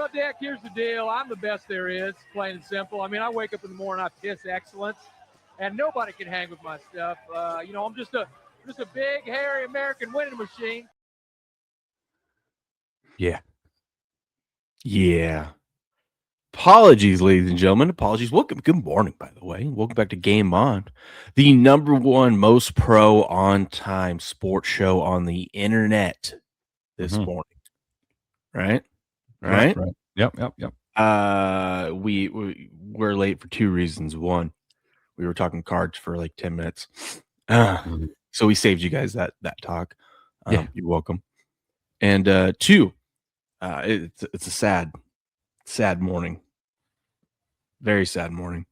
Well, Dick, here's the deal. I'm the best there is, plain and simple. I mean, I wake up in the morning, I piss excellence, and nobody can hang with my stuff. I'm just a big, hairy American winning machine. Yeah. Apologies, ladies and gentlemen. Apologies. Welcome. Good morning, by the way. Welcome back to Game On, the number one most pro on time sports show on the internet this morning. Right? Right. Yep. We're late for two reasons. One, we were talking cards for like 10 minutes. So we saved you guys that talk. Yeah. You're welcome. And two, it's a sad morning. Very sad morning.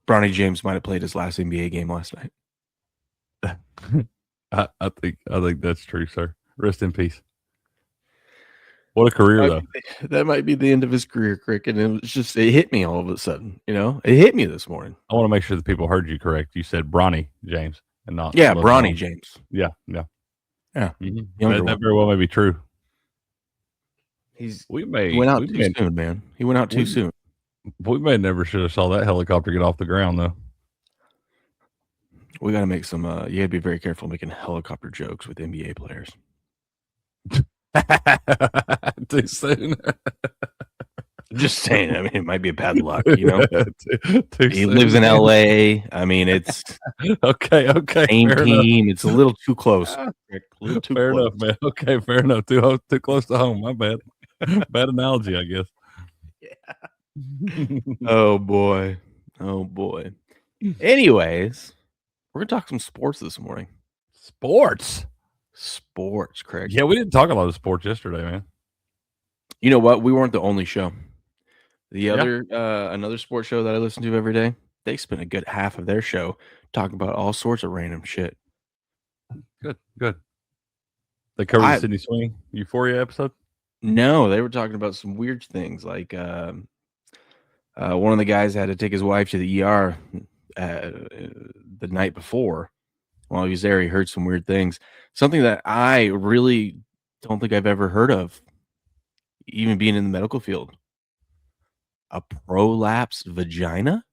Bronny James might have played his last NBA game last night. I think that's true, sir. Rest in peace. What a career, though. That might be the end of his career, cricket. And it hit me all of a sudden. It hit me this morning. I want to make sure that people heard you correct. You said Bronny James and not Bronny James. Yeah. Mm-hmm. That very well may be true. He went out too soon, man. He went out too soon. We may never should have saw that helicopter get off the ground, though. We got to make some. You got to be very careful making helicopter jokes with NBA players. Too soon. Just saying. I mean, it might be a bad luck. Too He soon. lives in LA. I mean, it's okay. Same Fair team. Enough. It's a little too close. Fair enough, man. Okay, fair enough. Too close to home. My bad. Bad analogy, I guess. Yeah. Oh boy. Anyways, we're gonna talk some sports this morning. Sports, Craig. Yeah, we didn't talk a lot of sports yesterday, man. You know what? We weren't the only show. Another sports show that I listen to every day, they spent a good half of their show talking about all sorts of random shit. Good. They covered the Sydney Swing Euphoria episode? No, they were talking about some weird things. Like one of the guys had to take his wife to the ER the night before. While he was there, he heard some weird things. Something that I really don't think I've ever heard of, even being in the medical field. A prolapsed vagina?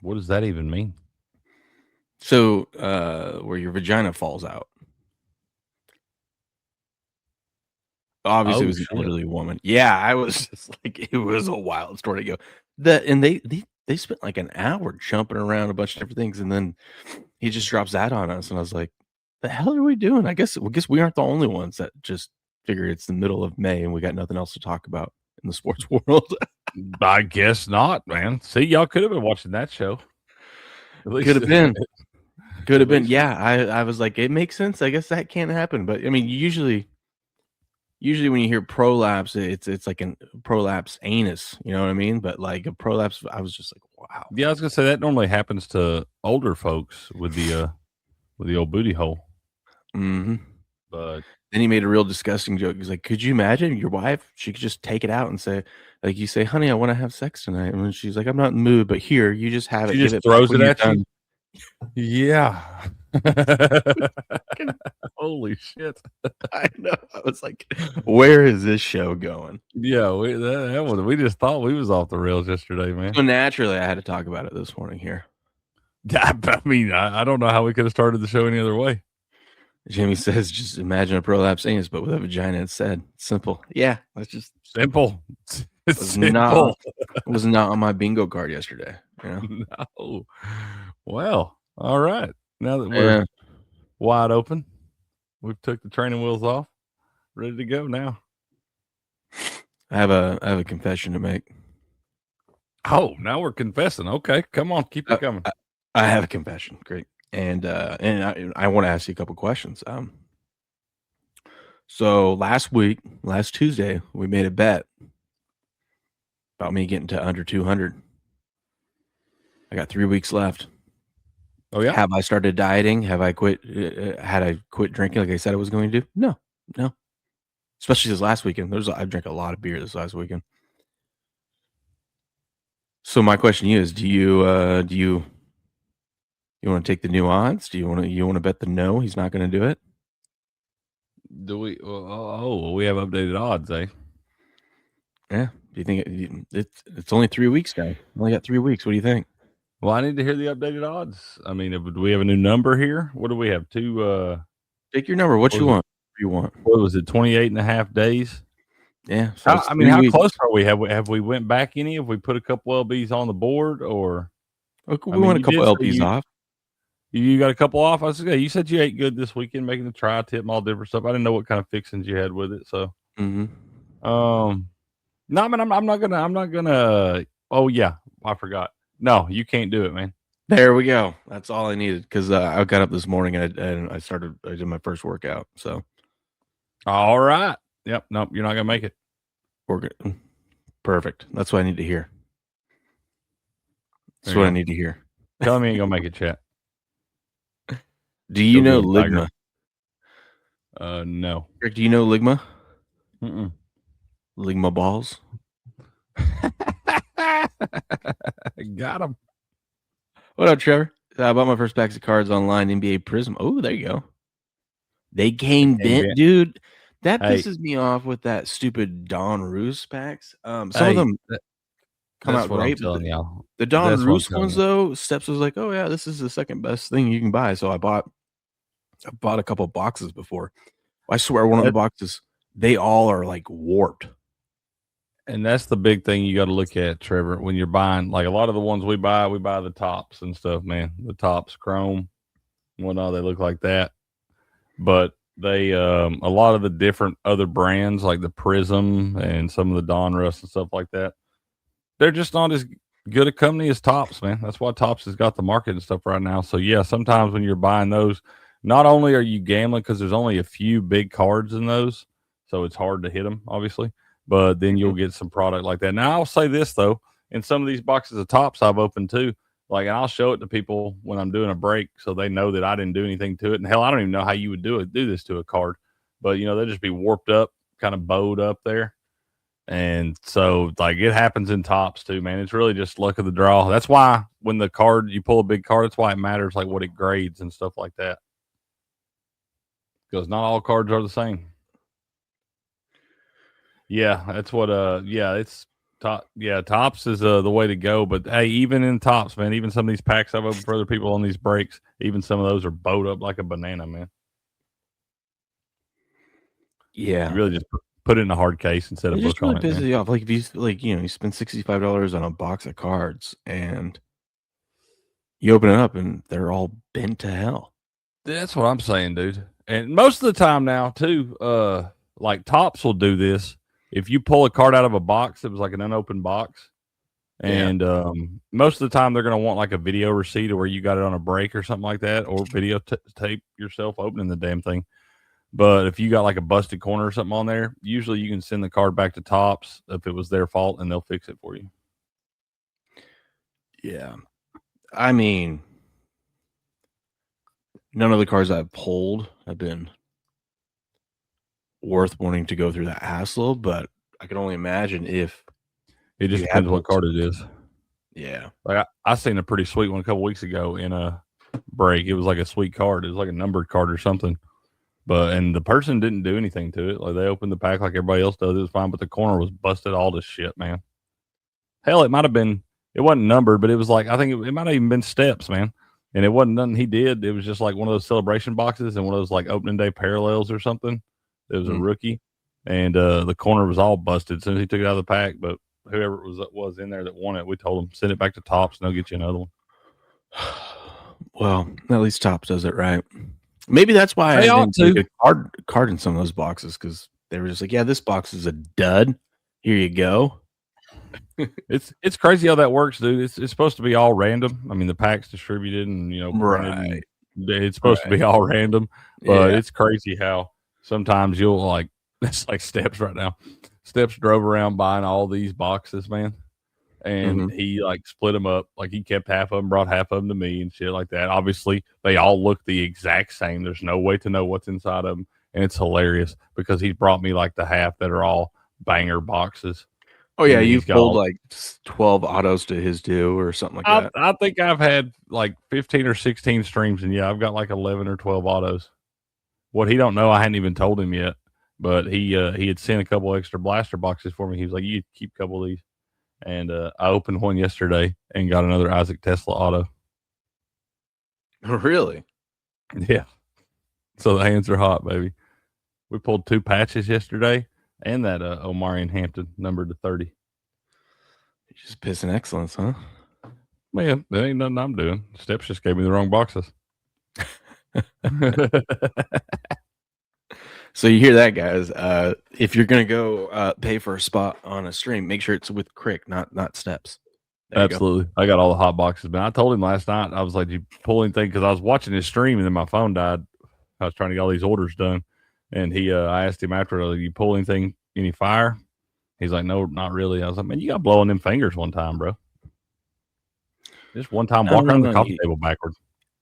What does that even mean? So, where your vagina falls out. Obviously, it was an elderly woman. Yeah, I was just like, it was a wild story to go. And they spent like an hour jumping around a bunch of different things, and then he just drops that on us, and I was like, "The hell are we doing?" I guess we aren't the only ones that just figure it's the middle of May and we got nothing else to talk about in the sports world. I guess not, man. See, y'all could have been watching that show. Could have been. Yeah, I was like, it makes sense. I guess that can't happen, but I mean, usually when you hear prolapse, it's like a prolapse anus, you know what I mean? But like a prolapse, I was just like, wow. Yeah, I was gonna say that normally happens to older folks with the old booty hole. Mm-hmm. But then he made a real disgusting joke. He's like, could you imagine your wife? She could just take it out and say, like, you say, honey, I want to have sex tonight. And she's like, I'm not in the mood, but here, you just have it. She just throws it at you. Yeah. Holy shit. I know. I was like, where is this show going? Yeah, we just thought we was off the rails yesterday, man. So naturally, I had to talk about it this morning here. I mean, I don't know how we could have started the show any other way. Jimmy says, just imagine a prolapse anus, but with a vagina instead. Simple. Yeah, that's just simple. It was not on my bingo card yesterday. You know? No. Well, all right. Now that we're wide open, we've took the training wheels off, ready to go now. I have a confession to make. Oh, now we're confessing. Okay, come on, keep it coming. I have a confession, great, and I want to ask you a couple questions. So last Tuesday, we made a bet about me getting to under 200. I got 3 weeks left. Oh yeah. Have I started dieting? Have I quit? Had I quit drinking like I said I was going to do? No. Especially this last weekend. I drank a lot of beer this last weekend. So my question to you is: Do you want to take the new odds? Do you want to bet the no? He's not going to do it. Do we? Oh, we have updated odds, eh? Yeah. Do you think it's only 3 weeks now? Only got 3 weeks. What do you think? Well, I need to hear the updated odds. I mean, do we have a new number here? What do we have? Pick your number. What you want? What you want? What was it? 28.5 days. Yeah. So I mean, how close are we? Have we went back any? Have we put a couple LBs on the board, or We want a couple LPs off. You got a couple off. I was gonna say, you said you ate good this weekend, making the tri-tip and all different stuff. I didn't know what kind of fixings you had with it. So, no, I mean, I'm not gonna. Oh yeah, I forgot. No, you can't do it, man. There we go. That's all I needed because I got up this morning and I did my first workout. So, all right. Yep. Nope. You're not gonna make it. We're good. Perfect. That's what I need to hear. That's There what you I go. need to hear. Tell me you ain't gonna make it, chat. Do you know Go get Ligma? No. Rick, do you know Ligma? Mm-mm. Ligma balls. Got him. What up, Trevor? I bought my first packs of cards online, NBA Prism. Oh, there you go. They came bent, dude. That pisses me off with that stupid Don Roos packs. Some of them come out right. The Don Roos ones, though, Steps was like, oh, yeah, this is the second best thing you can buy. So I bought a couple boxes before. I swear one of the boxes, they all are like warped. And that's the big thing you got to look at, Trevor, when you're buying. Like a lot of the ones we buy the tops and stuff, man. The tops, chrome, whatnot, they look like that. But they, a lot of the different other brands, like the Prism and some of the Donruss and stuff like that, they're just not as good a company as Tops, man. That's why Tops has got the market and stuff right now. So, yeah, sometimes when you're buying those, not only are you gambling because there's only a few big cards in those, so it's hard to hit them, obviously. But then you'll get some product like that. Now, I'll say this, though. In some of these boxes of Tops I've opened, too. Like, I'll show it to people when I'm doing a break so they know that I didn't do anything to it. And, hell, I don't even know how you would do this to a card. But, they'll just be warped up, kind of bowed up there. And so, like, it happens in Tops, too, man. It's really just luck of the draw. That's why when you pull a big card, that's why it matters, like, what it grades and stuff like that. Because not all cards are the same. Yeah, that's what it's top. Yeah, Tops is the way to go. But hey, even in Tops, man, even some of these packs I've opened for other people on these breaks, even some of those are bowed up like a banana, man. Yeah, you really just put it in a hard case instead of book on it. It pisses you off. Like if you you spend $65 on a box of cards and you open it up and they're all bent to hell. That's what I'm saying, dude. And most of the time now, too, like Tops will do this. If you pull a card out of a box that was like an unopened box, and most of the time they're going to want like a video receipt or where you got it on a break or something like that, or videotape yourself opening the damn thing. But if you got like a busted corner or something on there, usually you can send the card back to Tops if it was their fault, and they'll fix it for you. Yeah. I mean, none of the cards I've pulled have been worth wanting to go through that hassle, but I can only imagine if it just depends what card it is. Yeah. Like I seen a pretty sweet one a couple weeks ago in a break. It was like a sweet card. It was like a numbered card or something. And the person didn't do anything to it. Like they opened the pack like everybody else does. It was fine, but the corner was busted all to shit, man. Hell, it might have been, it wasn't numbered, but it was like, I think it might have even been steps, man. And it wasn't nothing he did. It was just like one of those celebration boxes and one of those like opening day parallels or something. It was a rookie. And the corner was all busted as soon as he took it out of the pack. But whoever it was in there that won it, we told him, send it back to Tops and they'll get you another one. Well, at least Tops does it right. Maybe that's why I didn't take a card in some of those boxes, because they were just like, yeah, this box is a dud. Here you go. It's crazy how that works, dude. It's supposed to be all random. I mean, the pack's distributed and right. It's supposed to be all random, but it's crazy how sometimes you'll like, it's like Steps right now. Steps drove around buying all these boxes, man. And he like split them up. Like he kept half of them, brought half of them to me and shit like that. Obviously, they all look the exact same. There's no way to know what's inside of them. And it's hilarious because he's brought me like the half that are all banger boxes. Oh, yeah. You've pulled like 12 autos to his due or something like that. I think I've had like 15 or 16 streams. And yeah, I've got like 11 or 12 autos. What he don't know, I hadn't even told him yet, but he had sent a couple extra blaster boxes for me. He was like, "You keep a couple of these," and I opened one yesterday and got another Isaac Tesla auto. Really? Yeah. So the hands are hot, baby. We pulled 2 patches yesterday, and that Omarion Hampton numbered to 30. You're just pissing excellence, huh? Man, that ain't nothing I'm doing. Steps just gave me the wrong boxes. So you hear that, guys? If you're gonna go pay for a spot on a stream, make sure it's with Crick, not Steps. There you go. Absolutely. I got all the hot boxes, man. I told him last night, I was like, "You pull anything?" Because I was watching his stream and then my phone died. I was trying to get all these orders done. And I asked him after, "You pull anything, any fire?" He's like, "No, not really." I was like, "Man, you got blowing them fingers one time, bro. Just one time, walk around the coffee table backwards."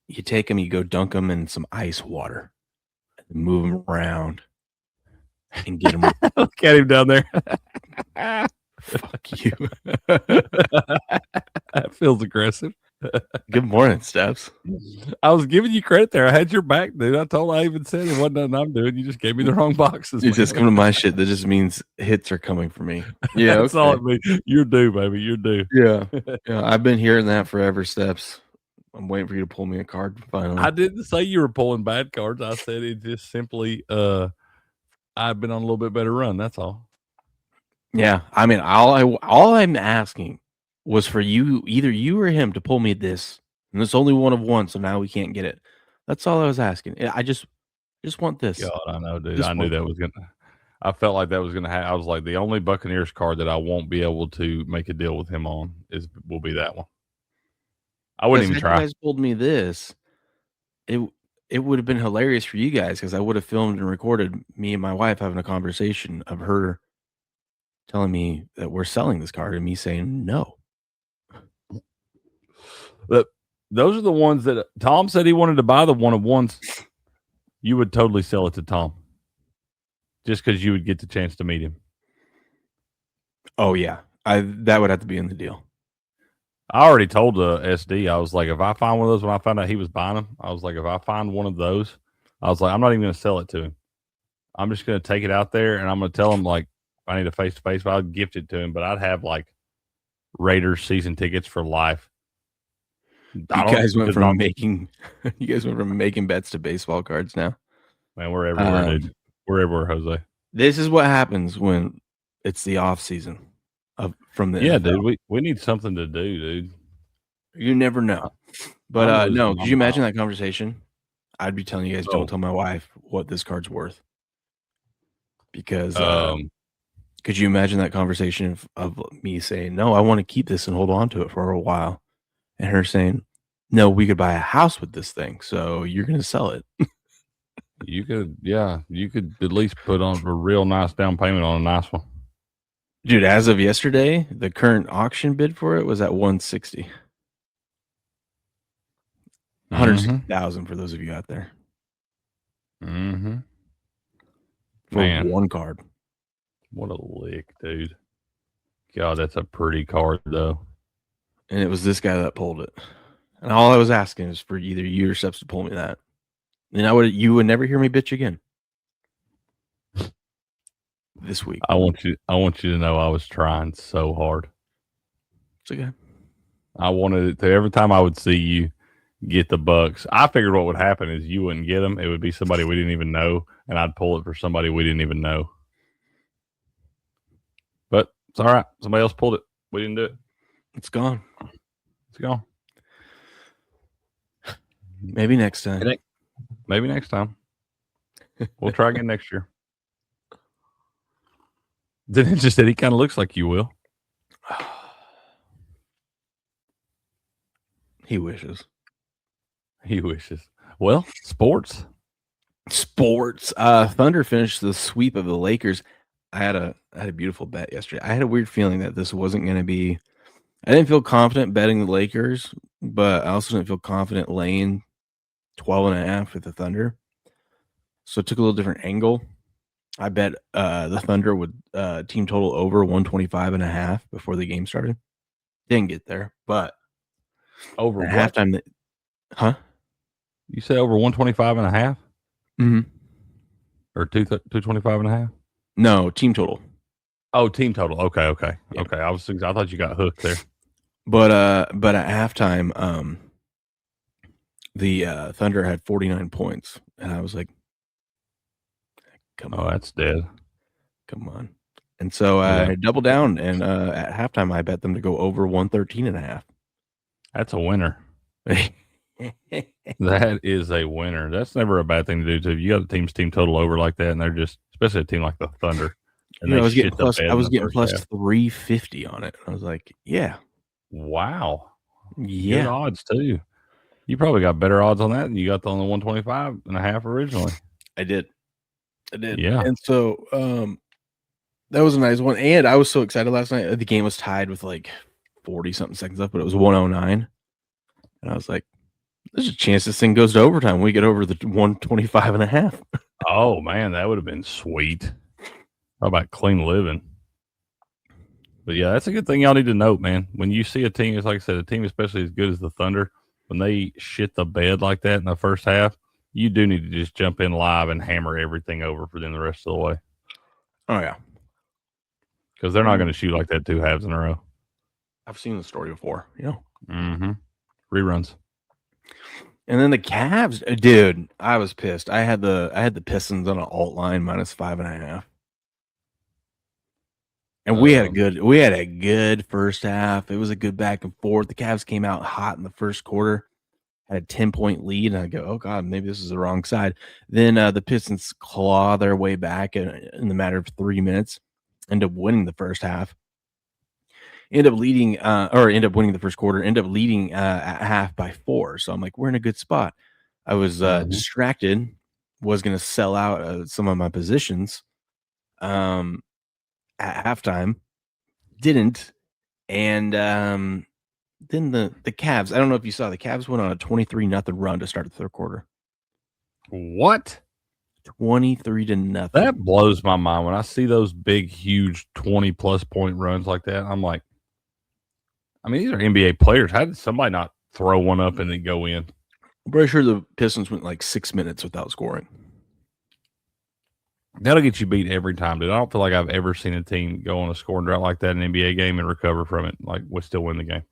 You take them, you go dunk them in some ice water, and move them around, and get them. Look at him down there. Fuck you. That feels aggressive. Good morning, Steps. I was giving you credit there. I had your back, dude. I even said it wasn't nothing I'm doing. You just gave me the wrong boxes. You just come to my shit. That just means hits are coming for me. Yeah, that's all it means. You're due, baby. You're due. Yeah. I've been hearing that forever, Steps. I'm waiting for you to pull me a card finally. I didn't say you were pulling bad cards. I said it just simply I've been on a little bit better run. That's all. Yeah. I mean, all I'm asking was for either you or him to pull me this. And it's only one of one, so now we can't get it. That's all I was asking. I just want this. God, I know, dude. I knew that was I felt like that was gonna happen. I was like, the only Buccaneers card that I won't be able to make a deal with him on will be that one. I wouldn't even try. If you guys told me this, it would have been hilarious for you guys because I would have filmed and recorded me and my wife having a conversation of her telling me that we're selling this card and me saying no. But those are the ones that Tom said he wanted to buy the one of ones. You would totally sell it to Tom just because you would get the chance to meet him. Oh yeah, that would have to be in the deal. I already told SD, I was like, if I find one of those, when I found out he was buying them, I was like, if I find one of those, I was like, I'm not even going to sell it to him. I'm just going to take it out there and I'm going to tell him, like, I need a face-to-face, but I'd gift it to him, but I'd have, like, Raiders season tickets for life. You guys went from making bets to baseball cards now. Man, we're everywhere, dude. We're everywhere, Jose. This is what happens when it's the off season from the NFL. Dude. We need something to do, dude. You never know. But no, could you imagine that conversation? I'd be telling you guys, don't tell my wife what this card's worth. Because could you imagine that conversation of me saying, no, I want to keep this and hold on to it for a while, and her saying, no, we could buy a house with this thing, so you're going to sell it. You could at least put on a real nice down payment on a nice one. Dude, as of yesterday, the current auction bid for it was at 160. 160,000 for those of you out there. Mm-hmm. For one card. What a lick, dude. God, that's a pretty card, though. And it was this guy that pulled it. And all I was asking is for either you or Steps to pull me that. And you would never hear me bitch again. This week. I want you to know I was trying so hard. It's okay. I wanted it to. Every time I would see you get the Bucks, I figured what would happen is you wouldn't get them. It would be somebody we didn't even know, and I'd pull it for somebody we didn't even know. But it's all right. Somebody else pulled it. We didn't do it. It's gone. It's gone. Maybe next time. Maybe next time. We'll try again next year. Then it just said he kind of looks like you will. He wishes. He wishes. Well, sports. Thunder finished the sweep of the Lakers. I had a beautiful bet yesterday. I had a weird feeling that this wasn't going to be. I didn't feel confident betting the Lakers, but I also didn't feel confident laying 12.5 with the Thunder. So I took a little different angle. I bet the Thunder would team total over 125.5 before the game started. Didn't get there, but over at halftime. Huh? You said over 125.5? Mm-hmm. or 225.5? No, team total. Oh, team total. Okay. Yeah. Okay. I thought you got hooked there. But at halftime, the Thunder had 49 points, and I was like, "Come on, that's dead. come on!" And so I doubled down, and at halftime, I bet them to go over 113.5. That's a winner. That is a winner. That's never a bad thing to do, too. If you got the team total over like that, and they're just, especially a team like the Thunder, and I was getting plus 350 on it. I was like, "Yeah, wow, yeah." Good odds too. You probably got better odds on that than you got on the 125.5 originally. I did. Yeah. And so that was a nice one. And I was so excited last night. The game was tied with like 40 something seconds left, but it was 109. And I was like, there's a chance this thing goes to overtime. We get over the 125.5. Oh man, that would have been sweet. How about clean living? But yeah, that's a good thing y'all need to note, man. When you see a team, it's like I said, a team especially as good as the Thunder, when they shit the bed like that in the first half, you do need to just jump in live and hammer everything over for them the rest of the way. Oh, yeah. Because they're not going to shoot like that 2 halves in a row. I've seen the story before, you know. Mm-hmm. Reruns. And then the Cavs, dude, I was pissed. I had the Pistons on an alt line -5.5. And we had a good first half. It was a good back and forth. The Cavs came out hot in the first quarter, had a 10-point lead, and I go, oh God, maybe this is the wrong side. Then the Pistons claw their way back in the matter of 3 minutes, end up winning the first half, end up winning the first quarter, end up leading at half by 4. So I'm like, we're in a good spot. I was distracted, was going to sell out some of my positions. At halftime, didn't, and then the Cavs. I don't know if you saw, the Cavs went on a 23-0 run to start the third quarter. What? 23-0. That blows my mind when I see those big, huge 20+ point runs like that. I'm like, I mean, these are NBA players. How did somebody not throw one up and then go in? I'm pretty sure the Pistons went like 6 minutes without scoring. That'll get you beat every time, dude. I don't feel like I've ever seen a team go on a scoring drought like that in an NBA game and recover from it. Like, we still win the game.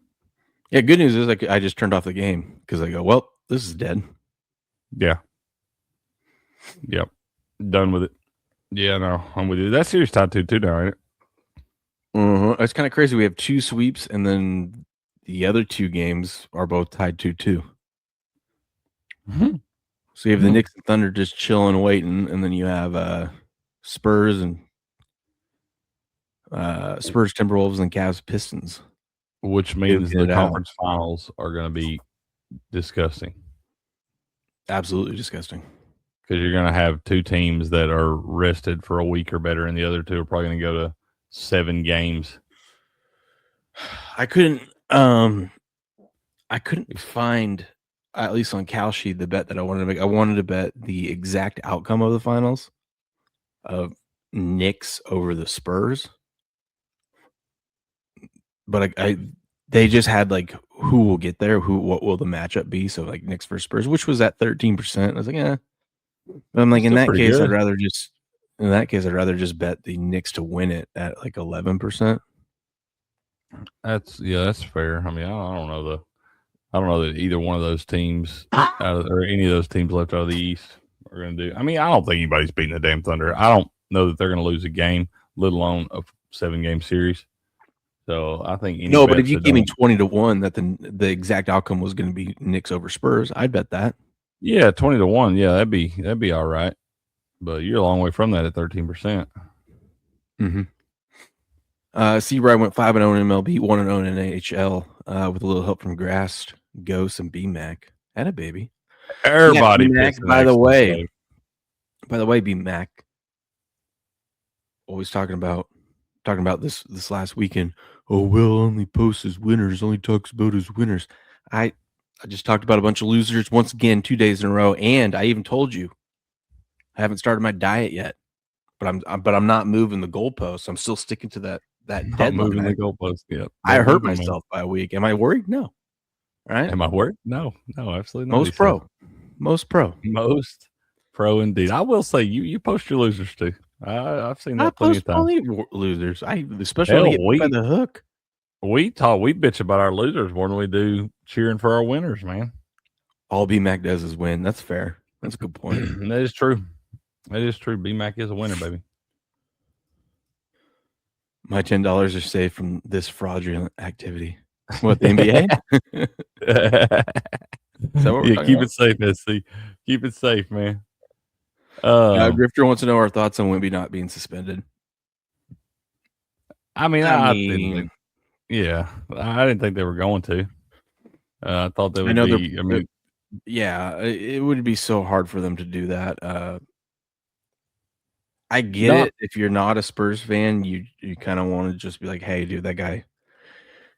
Yeah, good news is I just turned off the game because I go, well, this is dead. Yeah. Yep. Done with it. Yeah, no, I'm with you. That series tied 2-2 now, ain't it? It's kind of crazy. We have 2 sweeps, and then the other 2 games are both tied 2-2. Mm-hmm. So you have the Knicks and Thunder just chilling, waiting, and then you have Spurs and Spurs, Timberwolves, and Cavs, Pistons. Which means the conference finals are going to be disgusting. Absolutely disgusting. Because you're going to have 2 teams that are rested for a week or better, and the other 2 are probably going to go to 7 games. I couldn't find, at least on Kalshi, the bet that I wanted to make. I wanted to bet the exact outcome of the finals of Knicks over the Spurs. But they just had like who will get there, what will the matchup be? So like Knicks versus Spurs, which was at 13%. I was like, yeah. But I'm like, in that case, I'd rather just bet the Knicks to win it at like 11%. That's fair. I mean, I don't know that either one of those teams or any of those teams left out of the East are going to do. I mean, I don't think anybody's beating the damn Thunder. I don't know that they're going to lose a game, let alone a 7-game series. So I think but if you gave me 20-1 that the exact outcome was going to be Knicks over Spurs, I'd bet that. Yeah, 20-1. Yeah, that'd be all right. But you're a long way from that at 13%. Seabright went 5-0 in MLB, 1-0 in NHL with a little help from Grass, Ghost, and B-Mac. Had a baby. Everybody. Yeah, B-Mac, by the way, B-Mac. Always talking about this last weekend. Oh, Will only posts his winners, only talks about his winners. I just talked about a bunch of losers once again 2 days in a row, and I even told you I haven't started my diet yet, but I'm not moving the goalposts. I'm still sticking to that deadline. Moving the goalposts. Yeah, I hurt myself by a week. Am I worried? No. Right? Am I worried? No, absolutely not. Most pro. Pro indeed. I will say you post your losers too. I've seen I that plenty of post times. plenty of losers. Especially when Hell, I get by the hook. we bitch about our losers more than we do cheering for our winners, man. All B-Mac does is win. That's fair. That's a good point. That is true. That is true. B-Mac is a winner, baby. My $10 are safe from this fraudulent activity. What, the NBA? Yeah, keep it safe, SC. Keep it safe, man. Grifter wants to know our thoughts on Wemby not being suspended. I didn't think they were going to. I thought they would be. Yeah, it would be so hard for them to do that. I get it. If you're not a Spurs fan, you kind of want to just be like, hey, dude, that guy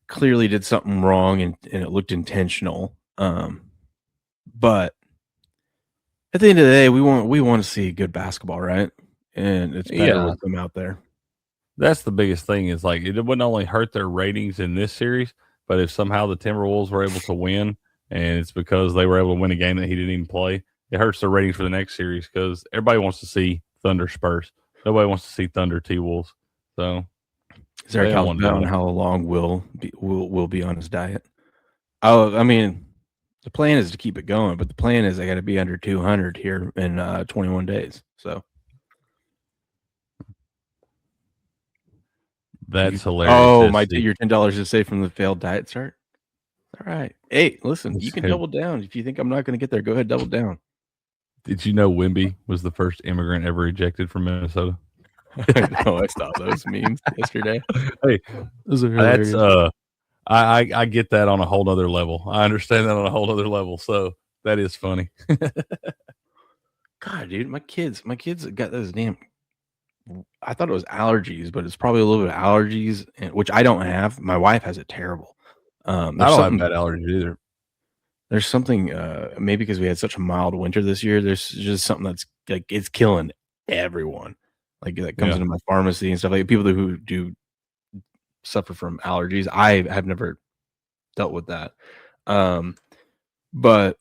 clearly did something wrong and it looked intentional. But at the end of the day, we want to see good basketball, right? And it's better with them out there. That's the biggest thing is like it wouldn't only hurt their ratings in this series, but if somehow the Timberwolves were able to win and it's because they were able to win a game that he didn't even play, it hurts their ratings for the next series because everybody wants to see Thunder Spurs. Nobody wants to see Thunder T-Wolves. So is there a calculation on how long will be on his diet? Oh, I mean, the plan is to keep it going, but the plan is I got to be under 200 here in 21 days. So that's hilarious. Oh, your $10 is safe from the failed diet chart. All right. Hey, listen, you can double down. If you think I'm not going to get there, go ahead, double down. Did you know Wemby was the first immigrant ever ejected from Minnesota? I saw those memes yesterday. Hey, those are hilarious. That's I get that on a whole other level. I understand that on a whole other level. So that is funny. God, dude, my kids got those damn. I thought it was allergies, but it's probably a little bit of allergies, which I don't have. My wife has it terrible. I don't have bad allergies either. There's something, maybe because we had such a mild winter this year. There's just something that's like it's killing everyone. Like that comes into my pharmacy and stuff. Like people who do suffer from allergies. I have never dealt with that, but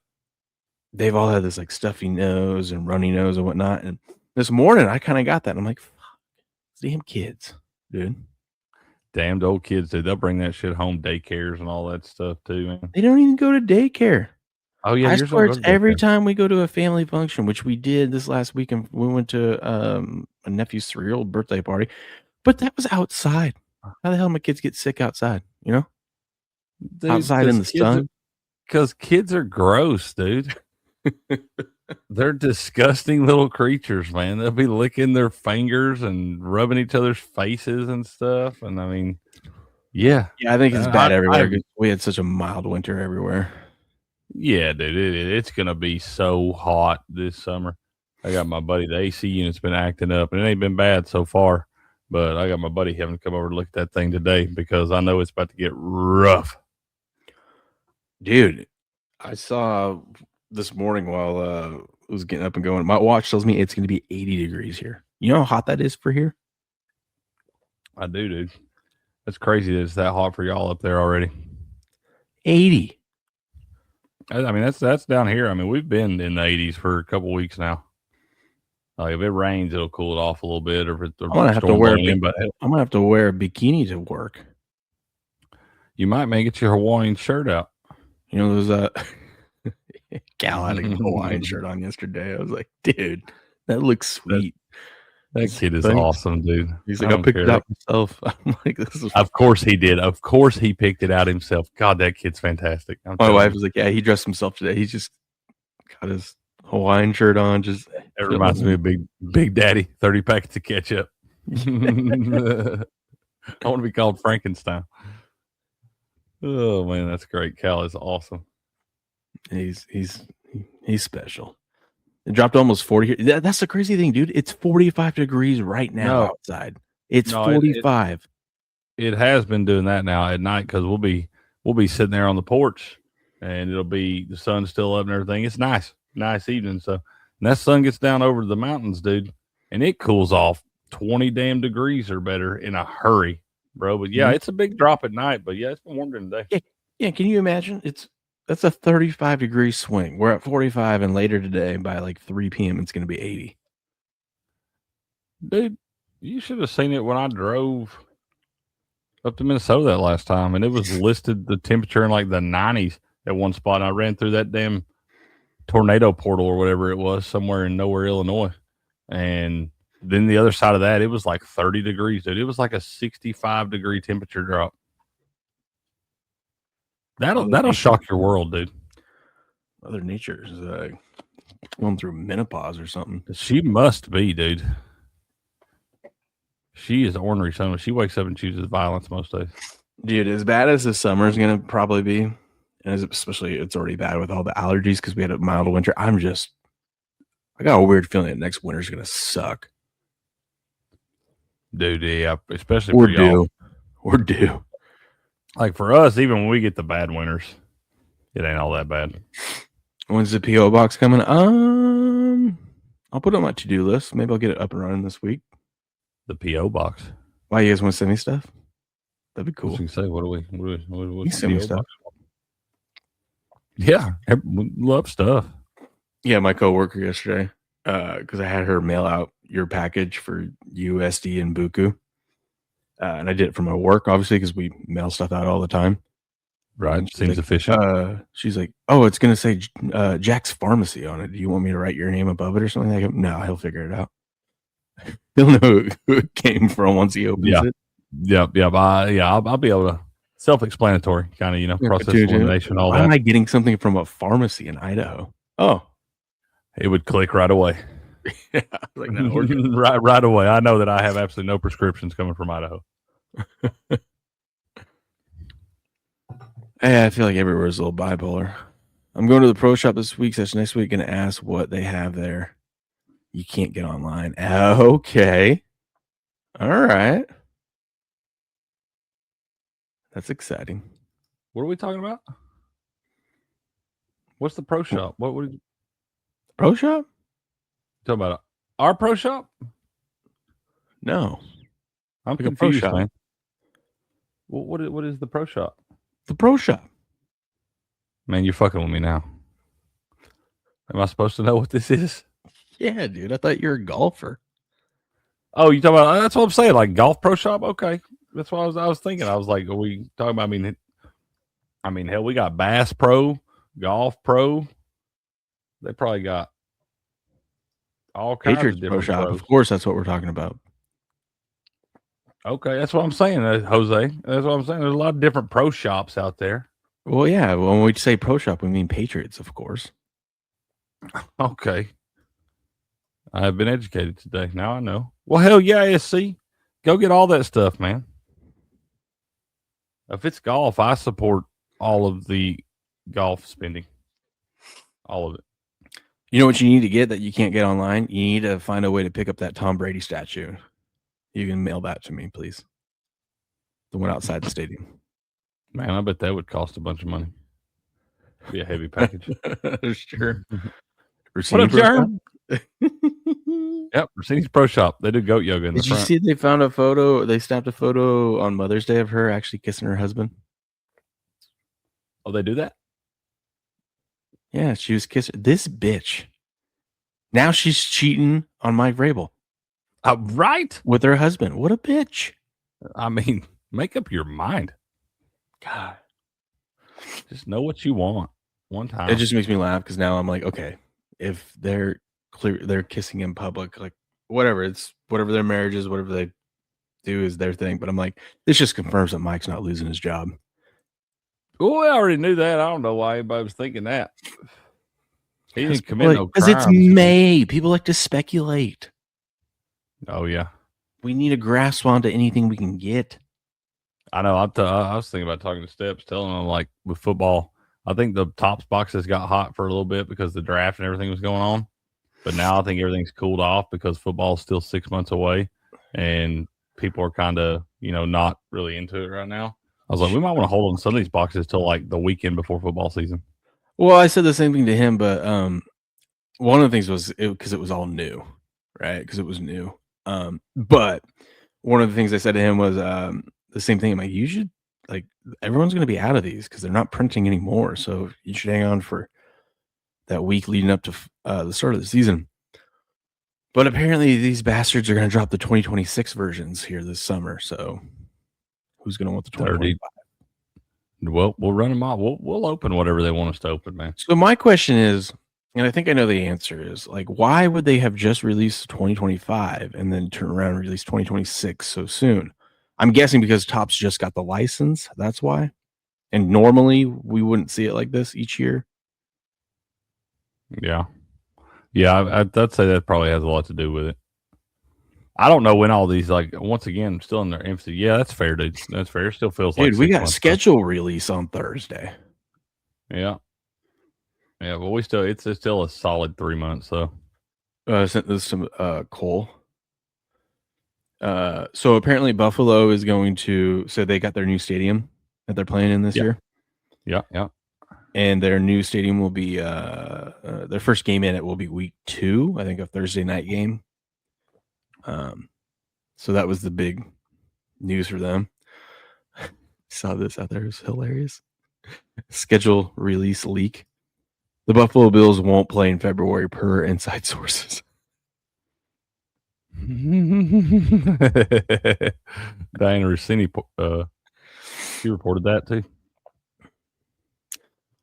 they've all had this like stuffy nose and runny nose and whatnot. And this morning, I kind of got that. And I'm like, fuck, damn kids, dude. Damned old kids, dude. They'll bring that shit home, daycares and all that stuff too, man. They don't even go to daycare. Oh yeah, I swear it's every time we go to a family function, which we did this last weekend. We went to a nephew's 3-year-old birthday party, but that was outside. How the hell my kids get sick outside? You know, dude, outside in the sun. Because kids are gross, dude. They're disgusting little creatures, man. They'll be licking their fingers and rubbing each other's faces and stuff. And I mean, yeah, I think it's bad everywhere. We had such a mild winter everywhere. Yeah, dude, it's gonna be so hot this summer. I got my buddy. The AC unit's been acting up, and it ain't been bad so far. But I got my buddy having to come over to look at that thing today because I know it's about to get rough. Dude, I saw this morning while I was getting up and going, my watch tells me it's going to be 80 degrees here. You know how hot that is for here? I do, dude. That's crazy that it's that hot for y'all up there already. 80. I mean, that's down here. I mean, we've been in the 80s for a couple weeks now. Like if it rains, it'll cool it off a little bit. Or if it's I'm gonna have to wear a bikini to work. You might make it your Hawaiian shirt out. You know, those Cal had a Hawaiian shirt on yesterday. I was like, dude, that looks sweet. That kid is awesome, dude. He's like, I picked it out myself. I'm like, this is. Of course he did. Of course he picked it out himself. God, that kid's fantastic. My wife was like, yeah, he dressed himself today. He's just got his Hawaiian shirt on. Just it reminds me of Big Daddy. 30 packets of ketchup. I want to be called Frankenstein. Oh man, that's great. Cal is awesome. He's special. It dropped almost 40 here. That's the crazy thing, dude. It's 45 degrees right now outside. It's 45. It has been doing that now at night because we'll be sitting there on the porch and it'll be the sun's still up and everything. It's nice evening. So and that sun gets down over the mountains, dude, and it cools off 20 damn degrees or better in a hurry, bro. But yeah, it's a big drop at night. But yeah, it's been warm during the day. Yeah. Can you imagine? It's That's a 35-degree swing. We're at 45, and later today, by like 3 p.m., it's going to be 80. Dude, you should have seen it when I drove up to Minnesota that last time, and it was listed the temperature in like the 90s at one spot. And I ran through that damn tornado portal or whatever it was somewhere in nowhere, Illinois. And then the other side of that, it was like 30 degrees, dude. It was like a 65-degree temperature drop. That'll shock your world, dude. Mother Nature is going through menopause or something. She must be, dude. She is ornery. Son. She wakes up and chooses violence most days. Dude, as bad as this summer is going to probably be, and especially it's already bad with all the allergies because we had a mild winter. I got a weird feeling that next winter is going to suck. Dude, yeah, especially for y'all. We're due. Like for us, even when we get the bad winters, it ain't all that bad. When's the PO box coming? I'll put it on my to-do list. Maybe I'll get it up and running this week. The PO box. Why, you guys want to send me stuff? That'd be cool. What you say? What do we You send me stuff. Yeah, love stuff. Yeah, my coworker yesterday, because I had her mail out your package for USD and Buku. And I did it for my work, obviously, because we mail stuff out all the time. Right. Seems efficient. She's like, oh, it's going to say Jack's Pharmacy on it. Do you want me to write your name above it or something? I go, no, he'll figure it out. He'll know who it came from once he opens it. Yep. I'll be able to self-explanatory kind of, process elimination, all that. Why am I getting something from a pharmacy in Idaho? Oh, it would click right away. Yeah, like no, right away. I know that I have absolutely no prescriptions coming from Idaho. Hey, I feel like everywhere is a little bipolar. I'm going to the pro shop this week. That's next week. Going to ask what they have there. You can't get online. Okay. All right. That's exciting. What are we talking about? What's the pro shop? What would pro shop? Talking about our pro shop? No, I'm like confused, pro shop. man. What is the pro shop? The pro shop. Man, you're fucking with me now. Am I supposed to know what this is? Yeah, dude. I thought you were a golfer. Oh, you talking about? That's what I'm saying. Like golf pro shop. Okay, that's what I was thinking. I was like, are we talking about? I mean, hell, we got Bass Pro, Golf Pro. They probably got all kinds Patriots of different pro shop. pros. Of course, that's what we're talking about. Okay, that's what I'm saying, Jose. That's what I'm saying. There's a lot of different pro shops out there. Well, yeah. When we say pro shop, we mean Patriots, of course. Okay. I have been educated today. Now I know. Well, hell yeah, SC. Go get all that stuff, man. If it's golf, I support all of the golf spending. All of it. You know what you need to get that you can't get online? You need to find a way to pick up that Tom Brady statue. You can mail that to me, please. The one outside the stadium. Man, I bet that would cost a bunch of money. Be a heavy package. Sure. What up, Jerm? Yep, Rossini's Pro Shop. They do goat yoga in the front. Did you see they found a photo? They snapped a photo on Mother's Day of her actually kissing her husband. Oh, they do that? Yeah, she was kissing this bitch. Now she's cheating on Mike Vrabel. Right? With her husband. What a bitch. I mean, make up your mind. God. Just know what you want one time. It just makes me laugh because now I'm like, okay, if they're kissing in public, like whatever their marriage is, whatever they do is their thing. But I'm like, this just confirms that Mike's not losing his job. Oh, I already knew that. I don't know why anybody was thinking that. He didn't commit no crimes. Because it's May. People like to speculate. Oh, yeah. We need to grasp onto anything we can get. I know. I was thinking about talking to Steps, telling him, like, with football, I think the Tops boxes got hot for a little bit because the draft and everything was going on. But now I think everything's cooled off because football is still 6 months away. And people are kind of, not really into it right now. I was like, we might want to hold on some of these boxes till, like, the weekend before football season. Well, I said the same thing to him, but one of the things was because it was all new, right? Because it was new. But one of the things I said to him was the same thing. I'm like, you should like everyone's going to be out of these because they're not printing anymore. So you should hang on for that week leading up to the start of the season. But apparently these bastards are going to drop the 2026 versions here this summer. So who's going to want the 2025? Well, we'll run them off. We'll open whatever they want us to open, man. So my question is, and I think I know the answer is, like, why would they have just released 2025 and then turn around and release 2026 so soon? I'm guessing because Topps just got the license. That's why. And normally we wouldn't see it like this each year. Yeah. I'd say that probably has a lot to do with it. I don't know when all these, like, once again, still in their infancy. Yeah, that's fair, dude. That's fair. It still feels like, dude, we got schedule release on Thursday. Yeah, but we still, it's still a solid 3 months. So I sent this to Cole. So apparently Buffalo is going to, so they got their new stadium that they're playing in this year. Yeah. And their new stadium will be their first game in it will be week 2, I think, a Thursday night game. So that was the big news for them. Saw this out there. It was hilarious. Schedule release leak. The Buffalo Bills won't play in February per inside sources. Diana Rossini, she reported that too.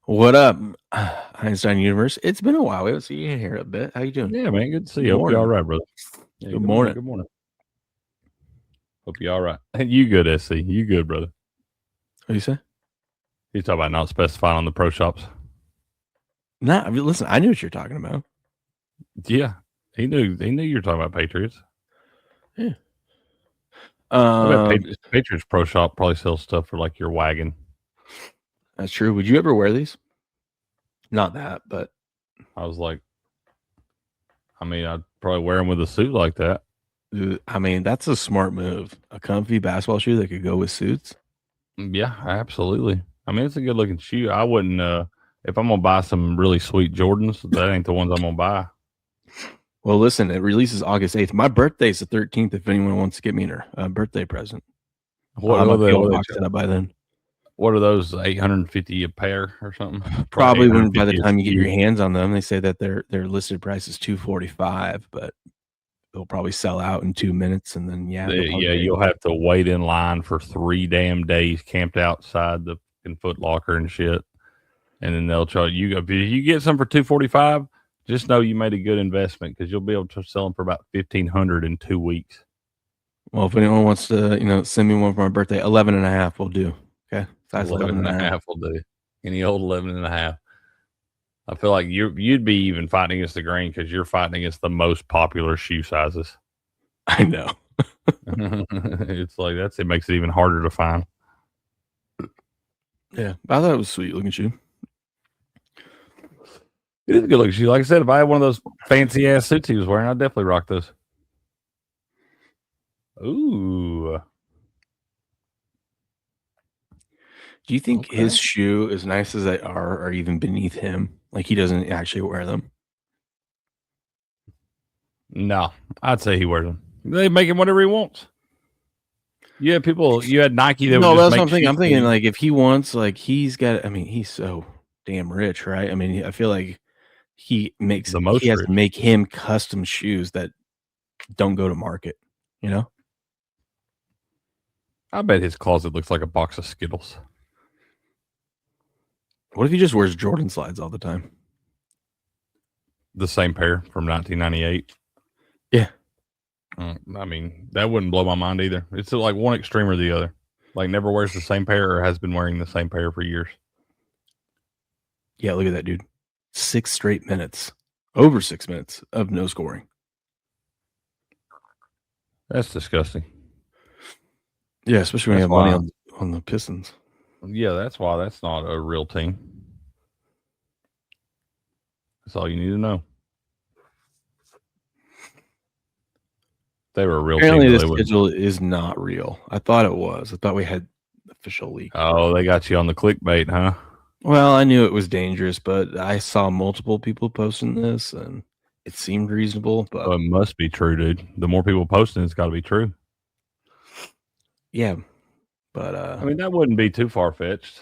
What up, Einstein Universe? It's been a while. We haven't seen you here a bit. How you doing? Yeah, man. Good to see you. Hope you're all right, brother. Yeah, good morning. Good morning. Hope you're all right. You good, SC? You good, brother? What do you say? You talking about not specifying on the pro shops? Nah, I mean, listen, I knew what you're talking about. Yeah, he knew you were talking about Patriots. Yeah. Patriots Pro Shop probably sells stuff for like your wagon. That's true. Would you ever wear these? Not that, but I was like, I mean, I'd probably wear them with a suit like that. Dude, I mean, that's a smart move. A comfy basketball shoe that could go with suits. Yeah, absolutely. I mean, it's a good looking shoe. I wouldn't, if I'm gonna buy some really sweet Jordans, that ain't the ones I'm gonna buy. Well, listen, it releases August 8th. My birthday's the 13th. If anyone wants to get me a birthday present, what are they up by then? What are those? 850 a pair or something? Probably when by the time you get your hands on them, they say that their listed price is $245, but they'll probably sell out in 2 minutes, and then you'll have to wait in line for 3 damn days, camped outside the Foot Locker and shit, and then they'll charge you. If you get some for $245, just know you made a good investment because you'll be able to sell them for about $1,500 in 2 weeks. Well, if anyone wants to, send me one for my birthday, 11.5 will do. Okay, size 11.5 will do. Any old 11.5. I feel like you'd be even fighting against the grain because you're fighting against the most popular shoe sizes. I know. It's like it makes it even harder to find. Yeah, I thought it was sweet looking shoe. It is a good looking shoe. Like I said, if I had one of those fancy ass suits he was wearing, I'd definitely rock those. Ooh. Do you think his shoe, as nice as they are even beneath him? Like he doesn't actually wear them? No, I'd say he wears them. They make him whatever he wants. Yeah, you had Nike that no, that's something I'm thinking. Like if he wants, like he's got. I mean, he's so damn rich, right? I mean, I feel like he has to make him custom shoes that don't go to market. I bet his closet looks like a box of Skittles. What if he just wears Jordan slides all the time? The same pair from 1998. Yeah. I mean, that wouldn't blow my mind either. It's like one extreme or the other. Like never wears the same pair or has been wearing the same pair for years. Yeah, look at that, dude. 6 straight minutes. Over 6 minutes of no scoring. That's disgusting. Yeah, especially when you have money on the Pistons. Yeah, that's why that's not a real team. That's all you need to know. They were a real Apparently team. Apparently, the schedule is not real. I thought it was. I thought we had official leak. Oh, they got you on the clickbait, huh? Well, I knew it was dangerous, but I saw multiple people posting this, and it seemed reasonable. But it must be true, dude. The more people posting, it's got to be true. Yeah, But I mean, that wouldn't be too far fetched.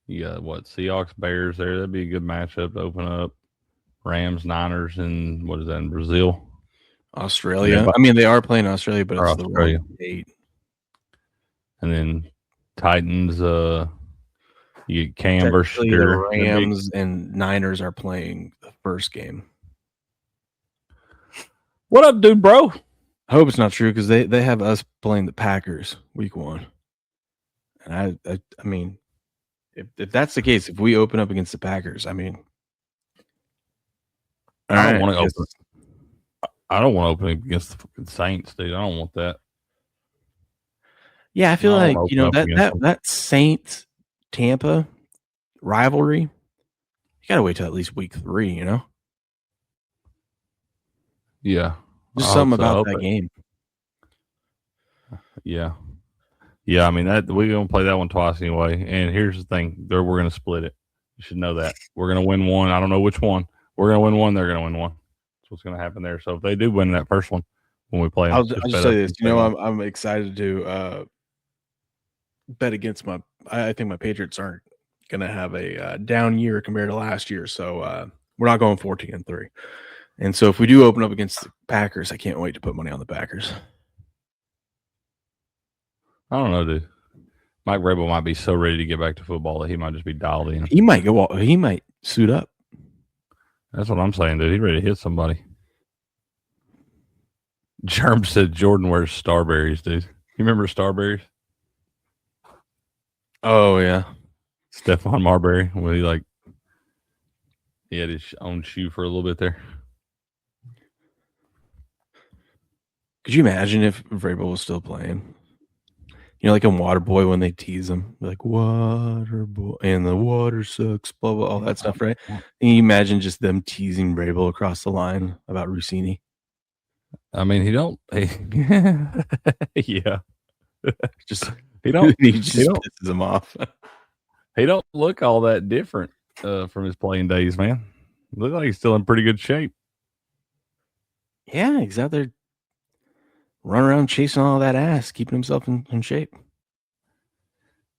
You got what, Seahawks, Bears there. That'd be a good matchup to open up. Rams, Niners, and what is that in Brazil? Australia. I mean, they are playing Australia, but it's the Australia. wrong date. And then Titans, you get Cam versus Technically, the Shadur. Rams and Niners are playing the first game. What up, dude, bro? I hope it's not true because they have us playing the Packers week 1. And I mean, if that's the case, if we open up against the Packers, I mean, I don't want to open. I don't want to open against the fucking Saints, dude. I don't want that. Yeah, I feel like that Saints Tampa rivalry. You gotta wait till at least week 3, you know. Yeah, just something about that game. Yeah. I mean, that we're gonna play that one twice anyway. And here's the thing: we're gonna split it. You should know that we're gonna win one. I don't know which one. We're gonna win one. They're gonna win one. That's what's gonna happen there. So if they do win that first one, when we play, I'll just say this. You know, I'm excited to bet against my. I think my Patriots aren't gonna have a down year compared to last year. So we're not going 14-3. And so if we do open up against the Packers, I can't wait to put money on the Packers. I don't know, dude. Mike Vrabel might be so ready to get back to football that he might just be dialed in. He might suit up. That's what I'm saying, dude. He's ready to hit somebody. Germ said Jordan wears Starberries, dude. You remember Starberries? Oh, yeah. Stephon Marbury, when he had his own shoe for a little bit there. Could you imagine if Vrabel was still playing? You know, like in Waterboy when they tease him, like Waterboy and the water sucks, blah blah, all that stuff, right? And you imagine just them teasing Vrabel across the line about Rossini. I mean, yeah, just he just pisses him off. He don't look all that different from his playing days, man. Look like he's still in pretty good shape. Yeah, he's out there running around chasing all that ass, keeping himself in shape.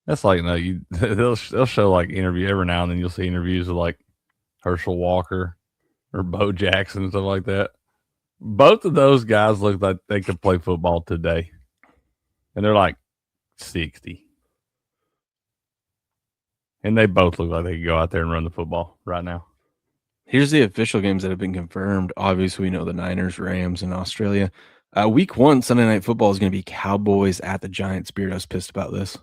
That's like they'll show like interview every now and then. You'll see interviews with like Herschel Walker or Bo Jackson and stuff like that. Both of those guys look like they could play football today, and they're like 60, and they both look like they could go out there and run the football right now. Here's the official games that have been confirmed. Obviously, we know the Niners, Rams, and Australia. Week 1, Sunday Night Football is going to be Cowboys at the Giants. Beard, I was pissed about this.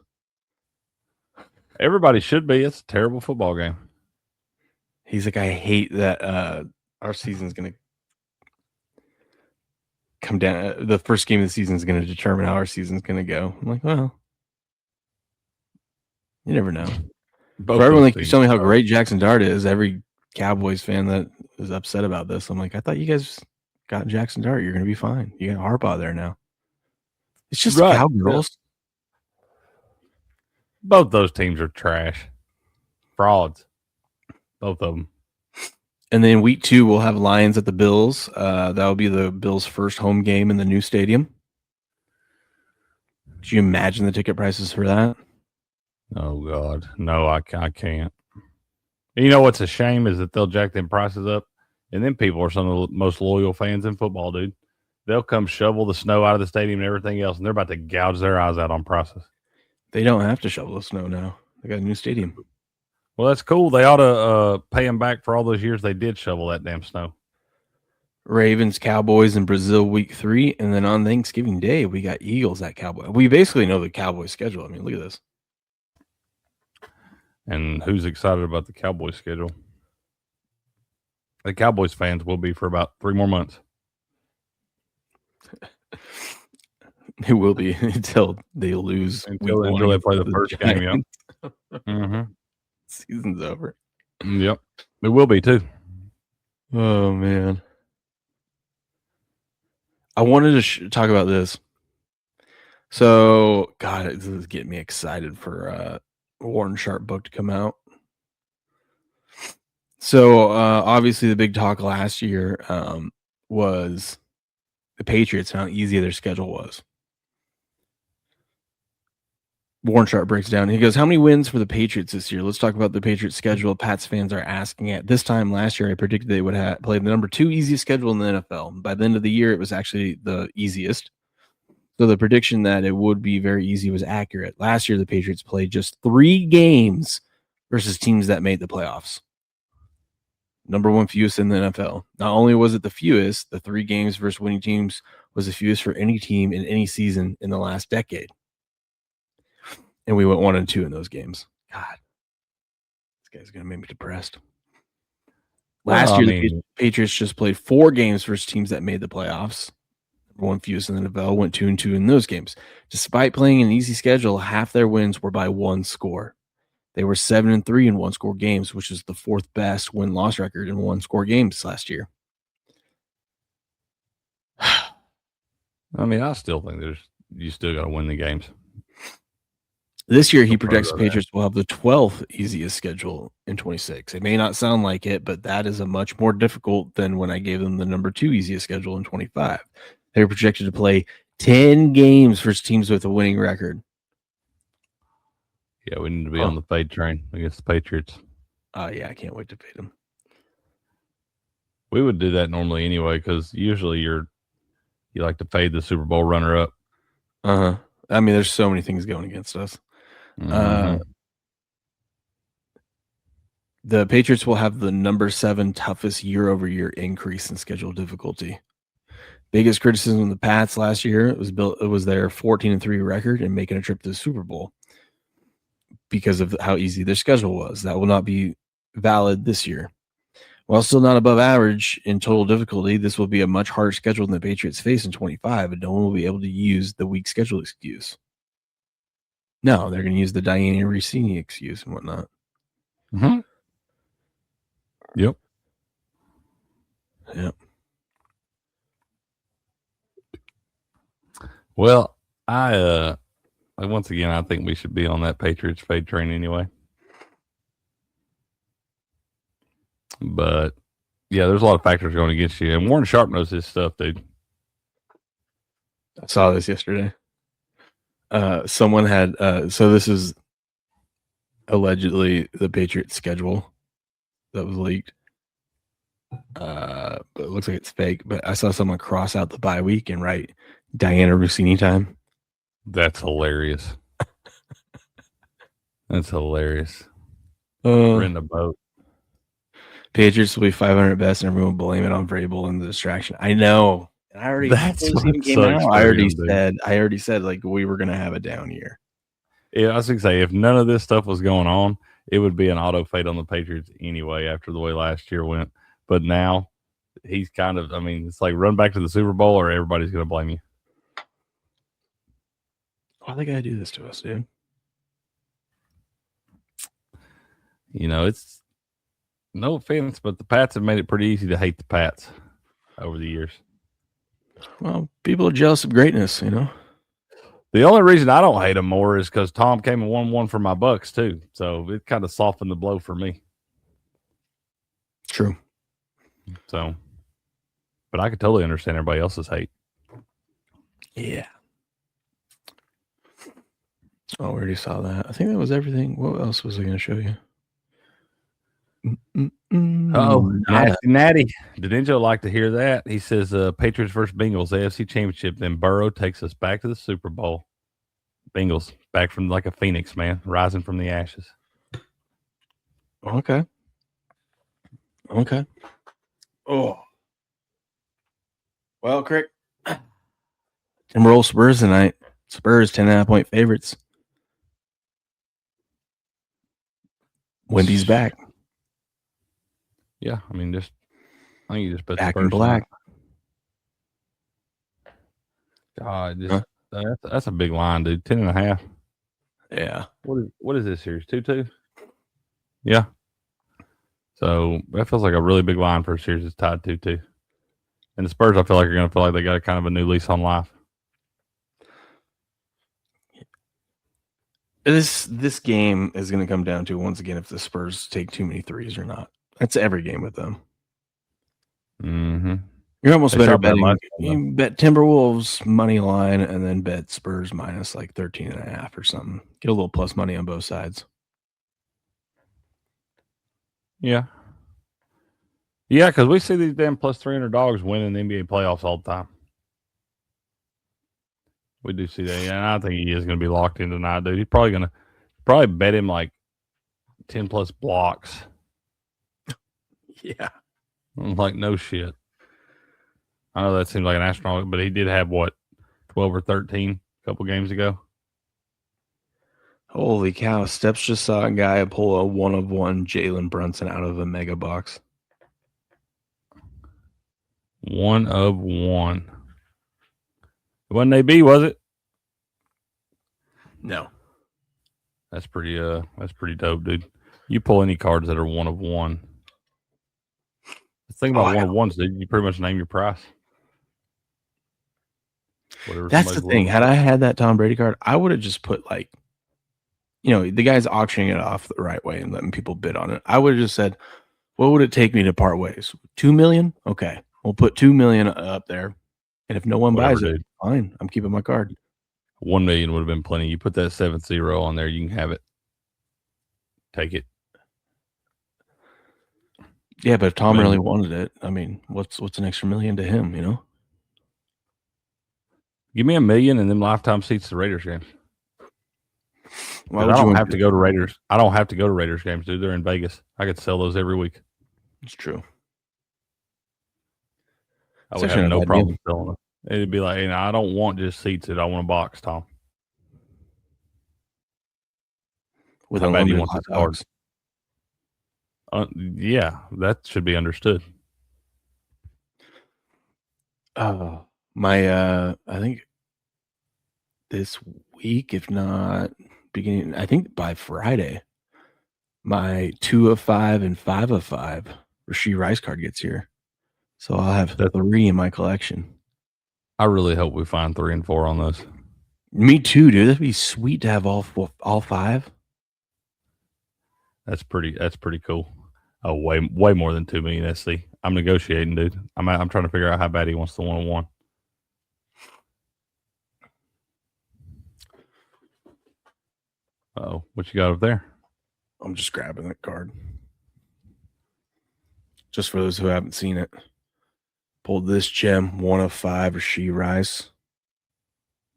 Everybody should be. It's a terrible football game. He's like, I hate that our season's going to come down. The first game of the season is going to determine how our season's going to go. I'm like, well, you never know. For everyone keeps telling me how great Jackson Dart is, every Cowboys fan that is upset about this, I'm like, I thought you guys got Jackson Dart. You're going to be fine. You got Harbaugh there now. It's just right. Cowgirls. Both those teams are trash. Frauds. Both of them. And then week 2, we'll have Lions at the Bills. That will be the Bills' first home game in the new stadium. Could you imagine the ticket prices for that? Oh, God. No, I can't. And you know what's a shame is that they'll jack them prices up, and then people are some of the most loyal fans in football, dude. They'll come shovel the snow out of the stadium and everything else, and they're about to gouge their eyes out on prices. They don't have to shovel the snow now. They got a new stadium. Well, that's cool. They ought to pay them back for all those years they did shovel that damn snow. Ravens, Cowboys in Brazil week 3. And then on Thanksgiving Day, we got Eagles at Cowboys. We basically know the Cowboys schedule. I mean, look at this. And who's excited about the Cowboys schedule? The Cowboys fans will be for about 3 more months. It will be until they lose. Until they play the first game, yeah. Mm-hmm. Season's over. Yep. It will be too. Oh, man. I wanted to talk about this. So, God, this is getting me excited for Warren Sharp book to come out. So, obviously, the big talk last year was the Patriots and how easy their schedule was. Warren Sharp breaks down. He goes, how many wins for the Patriots this year? Let's talk about the Patriots schedule. Pats fans are asking at this time last year. I predicted they would play the number 2 easiest schedule in the NFL. By the end of the year, it was actually the easiest. So the prediction that it would be very easy was accurate. Last year, the Patriots played just 3 games versus teams that made the playoffs. Number 1 fewest in the NFL. Not only was it the fewest, the 3 games versus winning teams was the fewest for any team in any season in the last decade. And we went 1-2 in those games. God, this guy's going to make me depressed. Last year, the Patriots just played 4 games versus teams that made the playoffs. Number 1 fewest in the NFL, went 2-2 in those games. Despite playing an easy schedule, half their wins were by 1 score. They were 7-3 in 1-score games, which is the 4th best win-loss record in 1-score games last year. I mean, I still think you still got to win the games. This year, he projects the Patriots will have the 12th easiest schedule in 26. It may not sound like it, but that is a much more difficult than when I gave them the number 2 easiest schedule in 25. They were projected to play 10 games versus teams with a winning record. Yeah, we need to be on the fade train against the Patriots. Yeah, I can't wait to fade them. We would do that normally anyway, because usually you like to fade the Super Bowl runner-up. I mean, there's so many things going against us. The Patriots will have the number 7 toughest year-over-year increase in schedule difficulty. Biggest criticism of the Pats last year it was their 14-3 record and making a trip to the Super Bowl because of how easy their schedule was. That will not be valid this year. While still not above average in total difficulty, this will be a much harder schedule than the Patriots face in 25, and no one will be able to use the weak schedule excuse. No, they're going to use the Diana Rossini excuse and whatnot. Yep. Well, once again, I think we should be on that Patriots fade train anyway. But yeah, there's a lot of factors going against you, and Warren Sharp knows his stuff, dude. I saw this yesterday. Someone had so this is allegedly the Patriots schedule that was leaked. But it looks like it's fake. But I saw someone cross out the bye week and write Diana Rossini time. That's hilarious. That's hilarious. We're in the boat. Patriots will be 500 best, and everyone will blame it on Vrabel and the distraction. I know. And I already I already said like we were gonna have a down year. Yeah, I was gonna say if none of this stuff was going on, it would be an auto fade on the Patriots anyway after the way last year went. But now he's kind of, I mean, it's like run back to the Super Bowl or everybody's gonna blame you. Why they gotta do this to us, dude? You know, it's no offense, but the Pats have made it pretty easy to hate the Pats over the years. Well, people are jealous of greatness, you know. The only reason I don't hate them more is because Tom came and won one for my Bucks too, so it kind of softened the blow for me. True. So, but I could totally understand everybody else's hate. Yeah. Oh, we already saw that. I think that was everything. What else was I going to show you? Natty. Did Enjo like to hear that? He says Patriots versus Bengals, AFC Championship. Then Burrow takes us back to the Super Bowl. Bengals back from like a phoenix, man, rising from the ashes. Okay. Oh. Well, Crick. Timberwolves Spurs tonight. Spurs 10.5-point favorites. Wendy's back. Yeah, I mean, I think you just put back in black. God, that's a big line, dude. 10.5. Yeah. What is this series? 2-2? Yeah. So that feels like a really big line for a series that's tied 2-2. And the Spurs, I feel like, are going to feel like they got kind of a new lease on life. This game is going to come down to, once again, if the Spurs take too many threes or not. That's every game with them. Mm-hmm. You're almost They better shop that betting. much, You bet Timberwolves money line and then bet Spurs minus like 13.5 or something. Get a little plus money on both sides. Yeah. Yeah, because we see these damn plus 300 dogs winning the NBA playoffs all the time. We do see that. Yeah, and I think he is going to be locked in tonight, dude. He's probably going to bet him like 10 plus blocks. Yeah. Like, no shit. I know that seems like an astronomical, but he did have what, 12 or 13 a couple games ago. Holy cow. Steps just saw a guy pull a 1-of-1 Jalen Brunson out of a mega box. 1-of-1. It wasn't AB, was it? No. That's pretty dope, dude. You pull any cards that are 1-of-1. The thing about 1-of-1s, dude, you pretty much name your price. Whatever. That's the thing. Had I had that Tom Brady card, I would have just put like, the guy's auctioning it off the right way and letting people bid on it. I would have just said, what would it take me to part ways? 2 million? Okay. We'll put 2 million up there. And if no one buys it, fine. I'm keeping my card. 1 million would have been plenty. You put that 7-0 on there, you can have it. Take it. Yeah, but if Tom really wanted it, I mean, what's an extra million to him, Give me $1 million and then lifetime seats to Raiders games. Why I don't have to go to Raiders. I don't have to go to Raiders games, dude. They're in Vegas. I could sell those every week. It's true. I would have no problem selling them. It'd be like, I don't want just seats. I want a box, Tom. With unlimited hot dogs. Yeah, that should be understood. I think this week, if not beginning, I think by Friday, my 2 of 5 and 5 of 5 Rashee Rice card gets here. So I'll have 3 in my collection. I really hope we find 3 and 4 on those. Me too, dude. That'd be sweet to have all 5. That's pretty cool. Oh, way more than 2 million SC. I'm negotiating, dude. I'm trying to figure out how bad he wants the 1-on-1. Oh, what you got up there? I'm just grabbing that card. Just for those who haven't seen it. Pulled this gem, 1 of 5 Rashee Rice.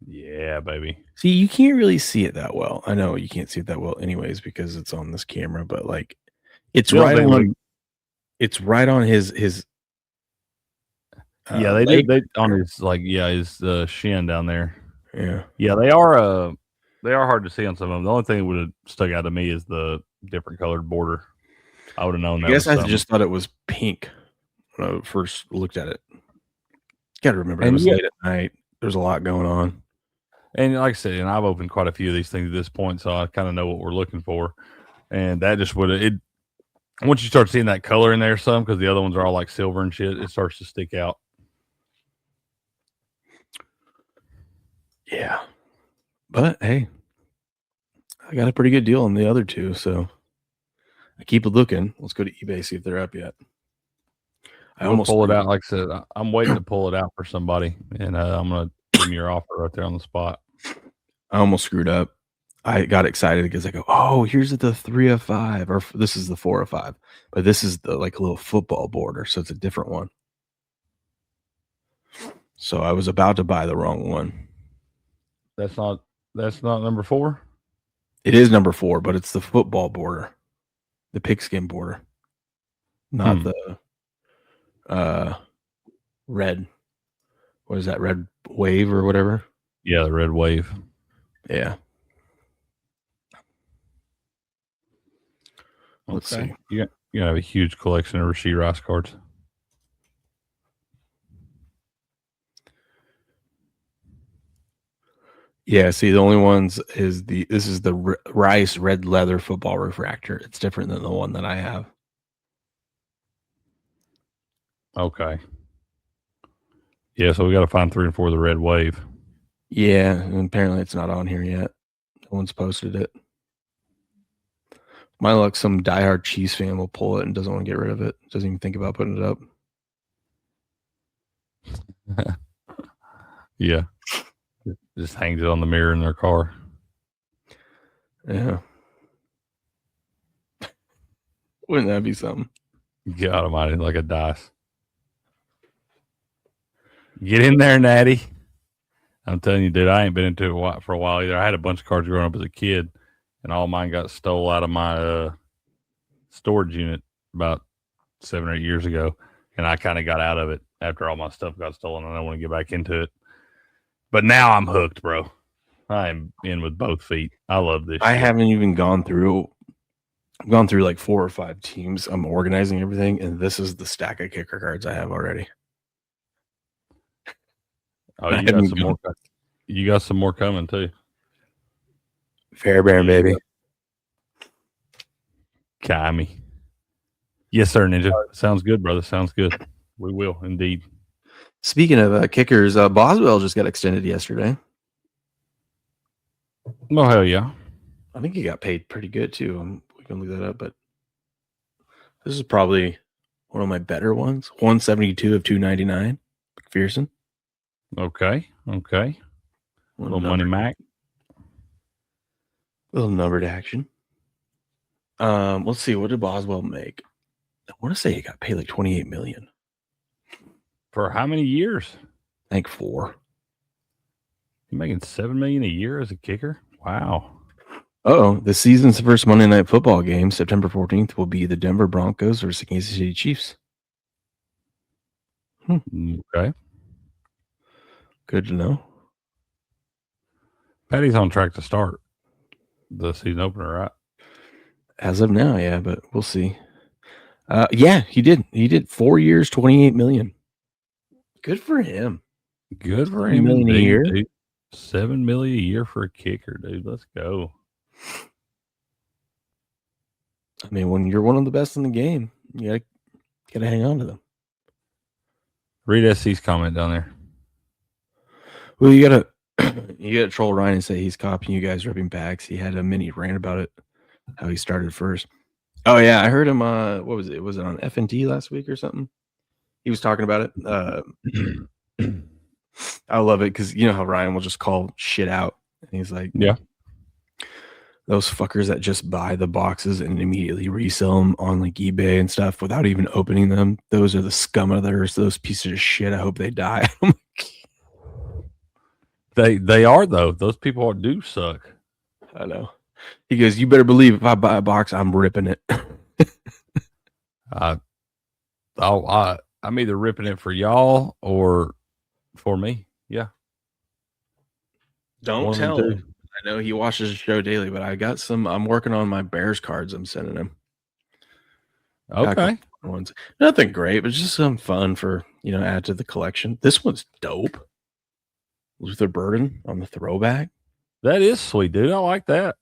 Yeah, baby. See, you can't really see it that well. I know you can't see it that well anyways because it's on this camera, but like it's right on it's right on his yeah, they leg. did on his his shin down there. Yeah. Yeah, they are hard to see on some of them. The only thing that would have stuck out to me is the different colored border. I would have known that. I guess I just thought it was pink when I first looked at it. Got to remember, it was late at night. There's a lot going on. And like I said, and I've opened quite a few of these things at this point, so I kind of know what we're looking for. And that just once you start seeing that color in there some, because the other ones are all like silver and shit, it starts to stick out. Yeah. But hey, I got a pretty good deal on the other 2, so I keep it looking. Let's go to eBay, see if they're up yet. I almost pull it out. Like I said, I'm waiting to pull it out for somebody, and I'm gonna give me your offer right there on the spot. I almost screwed up. I got excited because I go, oh, here's the 3 of 5, or this is the 4 of 5, but this is the like a little football border, so it's a different one. So I was about to buy the wrong one. That's not number 4. It is number 4, but it's the football border, the pigskin border, not the red. What is that, red wave or whatever? Yeah, the red wave. Yeah. Let's see. You have a huge collection of Rashee Rice cards. Yeah, see, the only ones is this is the Rice red leather football refractor. It's different than the one that I have. Okay. Yeah, so we got to find 3 and 4 of the red wave. Yeah, and apparently it's not on here yet. No one's posted it. My luck, some diehard Chiefs fan will pull it and doesn't want to get rid of it. Doesn't even think about putting it up. Yeah. Just hangs it on the mirror in their car. Yeah. Wouldn't that be something? God almighty, like a dice. Get in there, Natty. I'm telling you, dude, I ain't been into it for a while either. I had a bunch of cards growing up as a kid, and all mine got stole out of my storage unit about 7 or 8 years ago, and I kind of got out of it after all my stuff got stolen, and I want to get back into it. But now I'm hooked, bro. I am in with both feet. I love this I shit. haven't even gone through. I've gone through like 4 or 5 teams. I'm organizing everything, and this is the stack of kicker cards I have already. Oh, you got some more. You got some more coming too. Fairbairn, baby. Kaimi. Yes, sir, Ninja. Sounds good, brother. Sounds good. We will indeed. Speaking of kickers, Boswell just got extended yesterday. Oh, hell yeah. I think he got paid pretty good too. We can look that up, but this is probably one of my better ones. 172 of 299. McPherson. Okay. Little money Mac. Little numbered action. Let's see. What did Boswell make? I want to say he got paid like $28 million. For how many years? I think 4. You're making $7 million a year as a kicker? Wow. The season's first Monday Night Football game, September 14th, will be the Denver Broncos versus the Kansas City Chiefs. Okay. Good to know. Patty's on track to start the season opener, right? As of now, yeah, but we'll see. Yeah, he did. He did 4 years, $28 million. Good for him. Good for $7 him. million a year. Dude. $7 million a year for a kicker, dude. Let's go. I mean, when you're one of the best in the game, you gotta hang on to them. Read SC's comment down there. Well, you gotta troll Ryan and say he's copying you guys ripping backs. He had a mini rant about it, how he started first. Oh yeah, I heard him. What was it? Was it on FNT last week or something? He was talking about it. I love it because you know how Ryan will just call shit out, and he's like, "Yeah, those fuckers that just buy the boxes and immediately resell them on like eBay and stuff without even opening them. Those are the scum of the earth. Those pieces of shit. I hope they die." They are though. Those people do suck. I know. He goes, "You better believe if I buy a box, I'm ripping it." I'm either ripping it for y'all or for me. Yeah. Don't tell him. I know he watches the show daily, but I'm working on my Bears cards I'm sending him. Okay. Ones. Nothing great, but just some fun for, add to the collection. This one's dope. Luther Burden on the throwback. That is sweet, dude. I like that.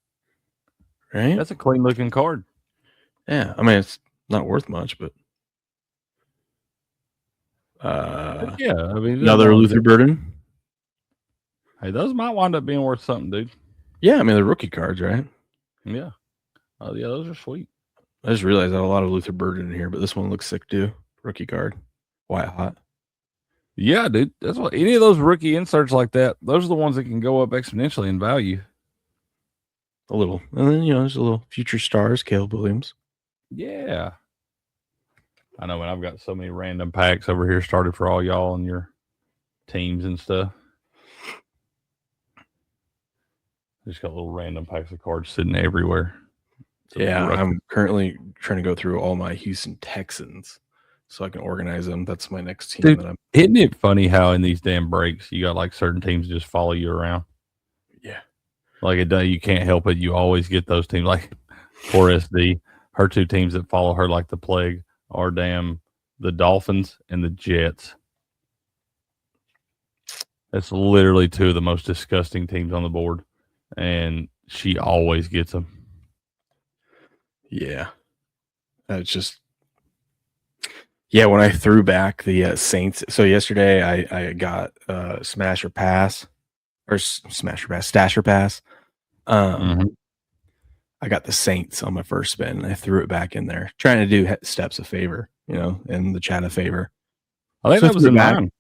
Right? That's a clean looking card. Yeah. I mean, it's not worth much, but yeah, I mean, another Luther Burden. Hey, those might wind up being worth something, dude. Yeah, I mean the rookie cards, right? Yeah. Oh yeah, those are sweet. I just realized I have a lot of Luther Burden in here, but this one looks sick too. Rookie card. White hot. Yeah, dude. That's what any of those rookie inserts like that, those are the ones that can go up exponentially in value. A little. And then, there's a little future stars, Caleb Williams. Yeah. I know, man. I've got so many random packs over here started for all y'all and your teams and stuff. Just got little random packs of cards sitting everywhere. Yeah, I'm currently trying to go through all my Houston Texans so I can organize them. That's my next team. Dude, isn't it funny how in these damn breaks you got like certain teams just follow you around? Yeah. Like you can't help it. You always get those teams. Like poor SD, her 2 teams that follow her like the plague are the Dolphins and the Jets. That's literally 2 of the most disgusting teams on the board. And she always gets them. Yeah. It's just, when I threw back the Saints. So yesterday I got Stasher Pass. I got the Saints on my first spin, and I threw it back in there, trying to do steps a favor, and the chat a favor. I think that was in mine.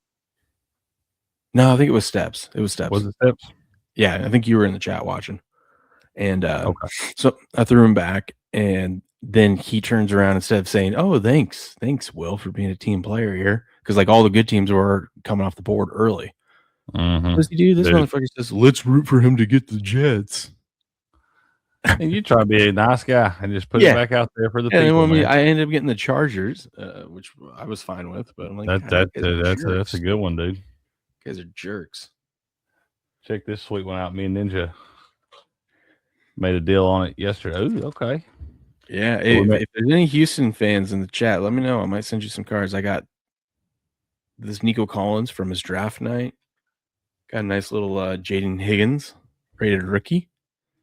No, I think it was Steps. It was Steps. Was it Steps? Yeah, I think you were in the chat watching. And Okay. so I threw him back, and then he turns around instead of saying, "Oh, thanks, Will, for being a team player here," because like all the good teams were coming off the board early. Mm-hmm. What does he do? This motherfucker says, "Let's root for him to get the Jets." And you try to be a nice guy and just put it back out there for the people. And man. I ended up getting the Chargers, which I was fine with. But I'm like, that's a good one, dude. You guys are jerks. Check this sweet one out. Me and Ninja made a deal on it yesterday. Ooh, okay. Yeah, if there's any Houston fans in the chat, let me know. I might send you some cards. I got this Nico Collins from his draft night. Got a nice little Jaden Higgins rated rookie.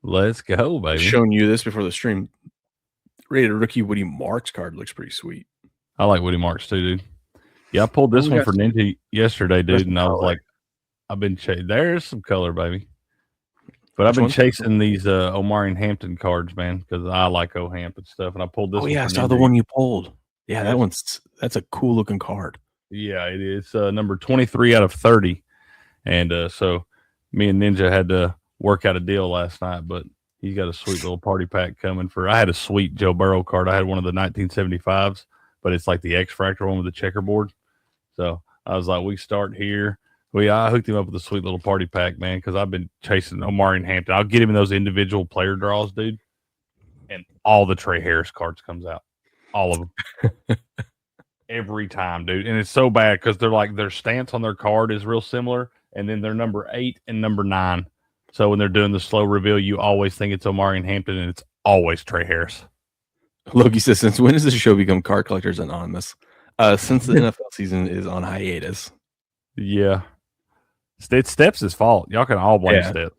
Let's go, baby. Showing you this before the stream. Rated rookie Woody Marks card looks pretty sweet. I like Woody Marks too, dude. Yeah, I pulled this one for Ninja yesterday, dude, and I was like, I've been chasing. There's some color, baby. But I've been chasing these Omari and Hampton cards, man, because I like O'Hampton stuff. And I pulled this one. I saw the one you pulled. Yeah, that's a cool looking card. Yeah, it is. Number 23 out of 30. And so me and Ninja had to work out a deal last night, but he's got a sweet little party pack coming for. I had a sweet Joe Burrow card. I had one of the 1975s, but it's like the X Fractor one with the checkerboard. So I was like, we start here. I hooked him up with a sweet little party pack, man, because I've been chasing Omari and Hampton. I'll get him in those individual player draws, dude, and all the Trey Harris cards comes out. All of them. Every time, dude. And it's so bad because they're like their stance on their card is real similar, and then they're number 8 and number 9. So when they're doing the slow reveal, you always think it's Omari and Hampton, and it's always Trey Harris. Loki says, since when does this show become Card Collectors Anonymous? Since the NFL season is on hiatus. Yeah. It's Steps' fault. Y'all can all blame Steps.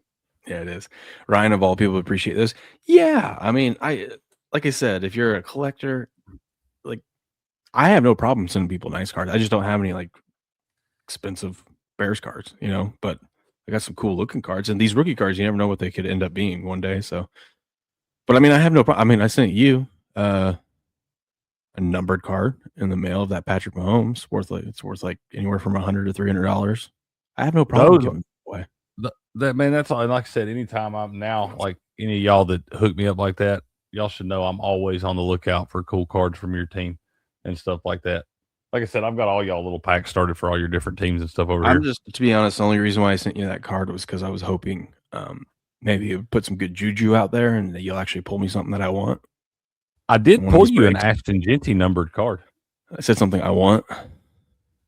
Yeah, it is. Ryan, of all people, appreciate this. Yeah, I mean, like I said, if you're a collector, like I have no problem sending people nice cards. I just don't have any like expensive Bears cards, but I got some cool looking cards, and these rookie cards, you never know what they could end up being one day. So, but I mean, I have no problem. I mean, I sent you a numbered card in the mail of that Patrick Mahomes. It's worth like anywhere from $100 to $300. I have no problem giving it away. Man, that's all. Like I said, anytime I'm now, like any of y'all that hook me up like that, y'all should know I'm always on the lookout for cool cards from your team and stuff like that. Like I said, I've got all y'all little packs started for all your different teams and stuff over here. To be honest, the only reason why I sent you that card was because I was hoping maybe it would put some good juju out there and that you'll actually pull me something that I want. I did pull you an Ashton Genty numbered card. I said something I want.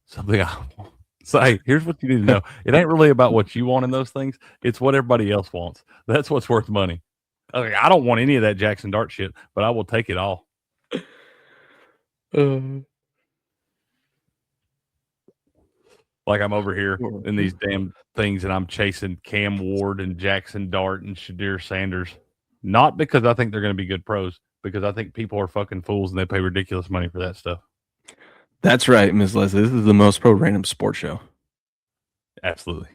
Something I want. So, hey, here's what you need to know. It ain't really about what you want in those things. It's what everybody else wants. That's what's worth money. Okay, I don't want any of that Jackson Dart shit, but I will take it all. Like I'm over here in these damn things and I'm chasing Cam Ward and Jackson Dart and Shadir Sanders. Not because I think they're going to be good pros, because I think people are fucking fools and they pay ridiculous money for that stuff. That's right, Ms. Leslie. This is the most pro random sports show. Absolutely.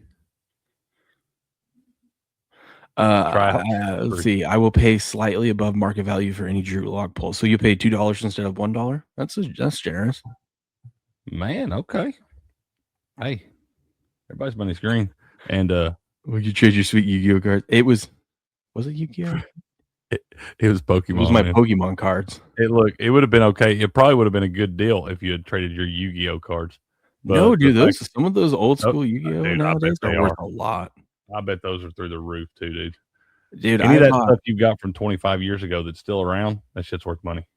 Let's see. I will pay slightly above market value for any Drew Lock pull. So you paid $2 instead of $1. That's generous. Man, okay. Hey, everybody's money's green. And would you trade your sweet Yu-Gi-Oh card? Was it Yu-Gi-Oh? It was Pokemon. It was my Pokemon cards. It would have been okay. It probably would have been a good deal if you had traded your Yu-Gi-Oh cards. But no, dude, some of those old school Yu-Gi-Oh nowadays are worth a lot. I bet those are through the roof too, dude. Dude, any of that stuff you got from 25 years ago that's still around, that shit's worth money.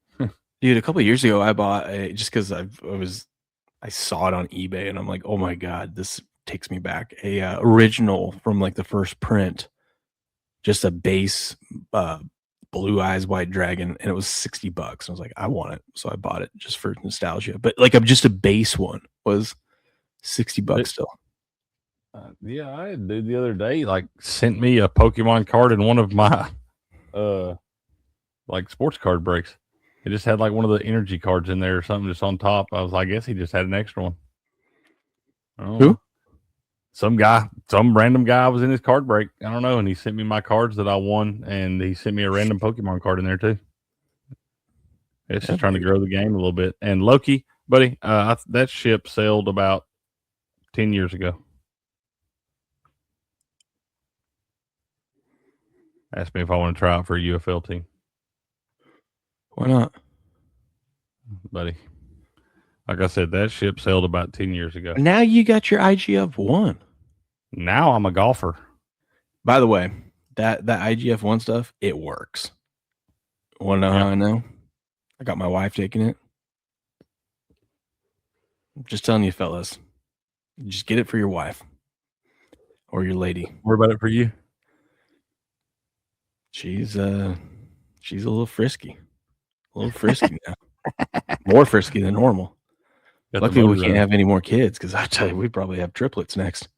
Dude, a couple of years ago, I bought just because I saw it on eBay and I'm like, oh my god, this takes me back. A original from like the first print, just a base Blue Eyes White Dragon, and it was $60. I was like, I want it, so I bought it just for nostalgia. But like, just a base one was $60 still. Yeah, I had a dude the other day like sent me a Pokemon card in one of my like sports card breaks. It just had like one of the energy cards in there or something just on top. I guess he just had an extra one. Who? Some random guy was in his card break. I don't know. And he sent me my cards that I won, and he sent me a random Pokemon card in there too. It's just trying to grow the game a little bit. And Loki, buddy, that ship sailed about 10 years ago. Asked me if I want to try out for a UFL team. Why not? Buddy. Like I said, that ship sailed about 10 years ago. Now you got your IGF-1. Now I'm a golfer. By the way, that IGF-1 stuff, it works. Want to know how I know? I got my wife taking it. I'm just telling you, fellas. Just get it for your wife or your lady. What about it for you? She's a little frisky. A little frisky now. More frisky than normal. Luckily, we can't have any more kids because I tell you, we'd probably have triplets next.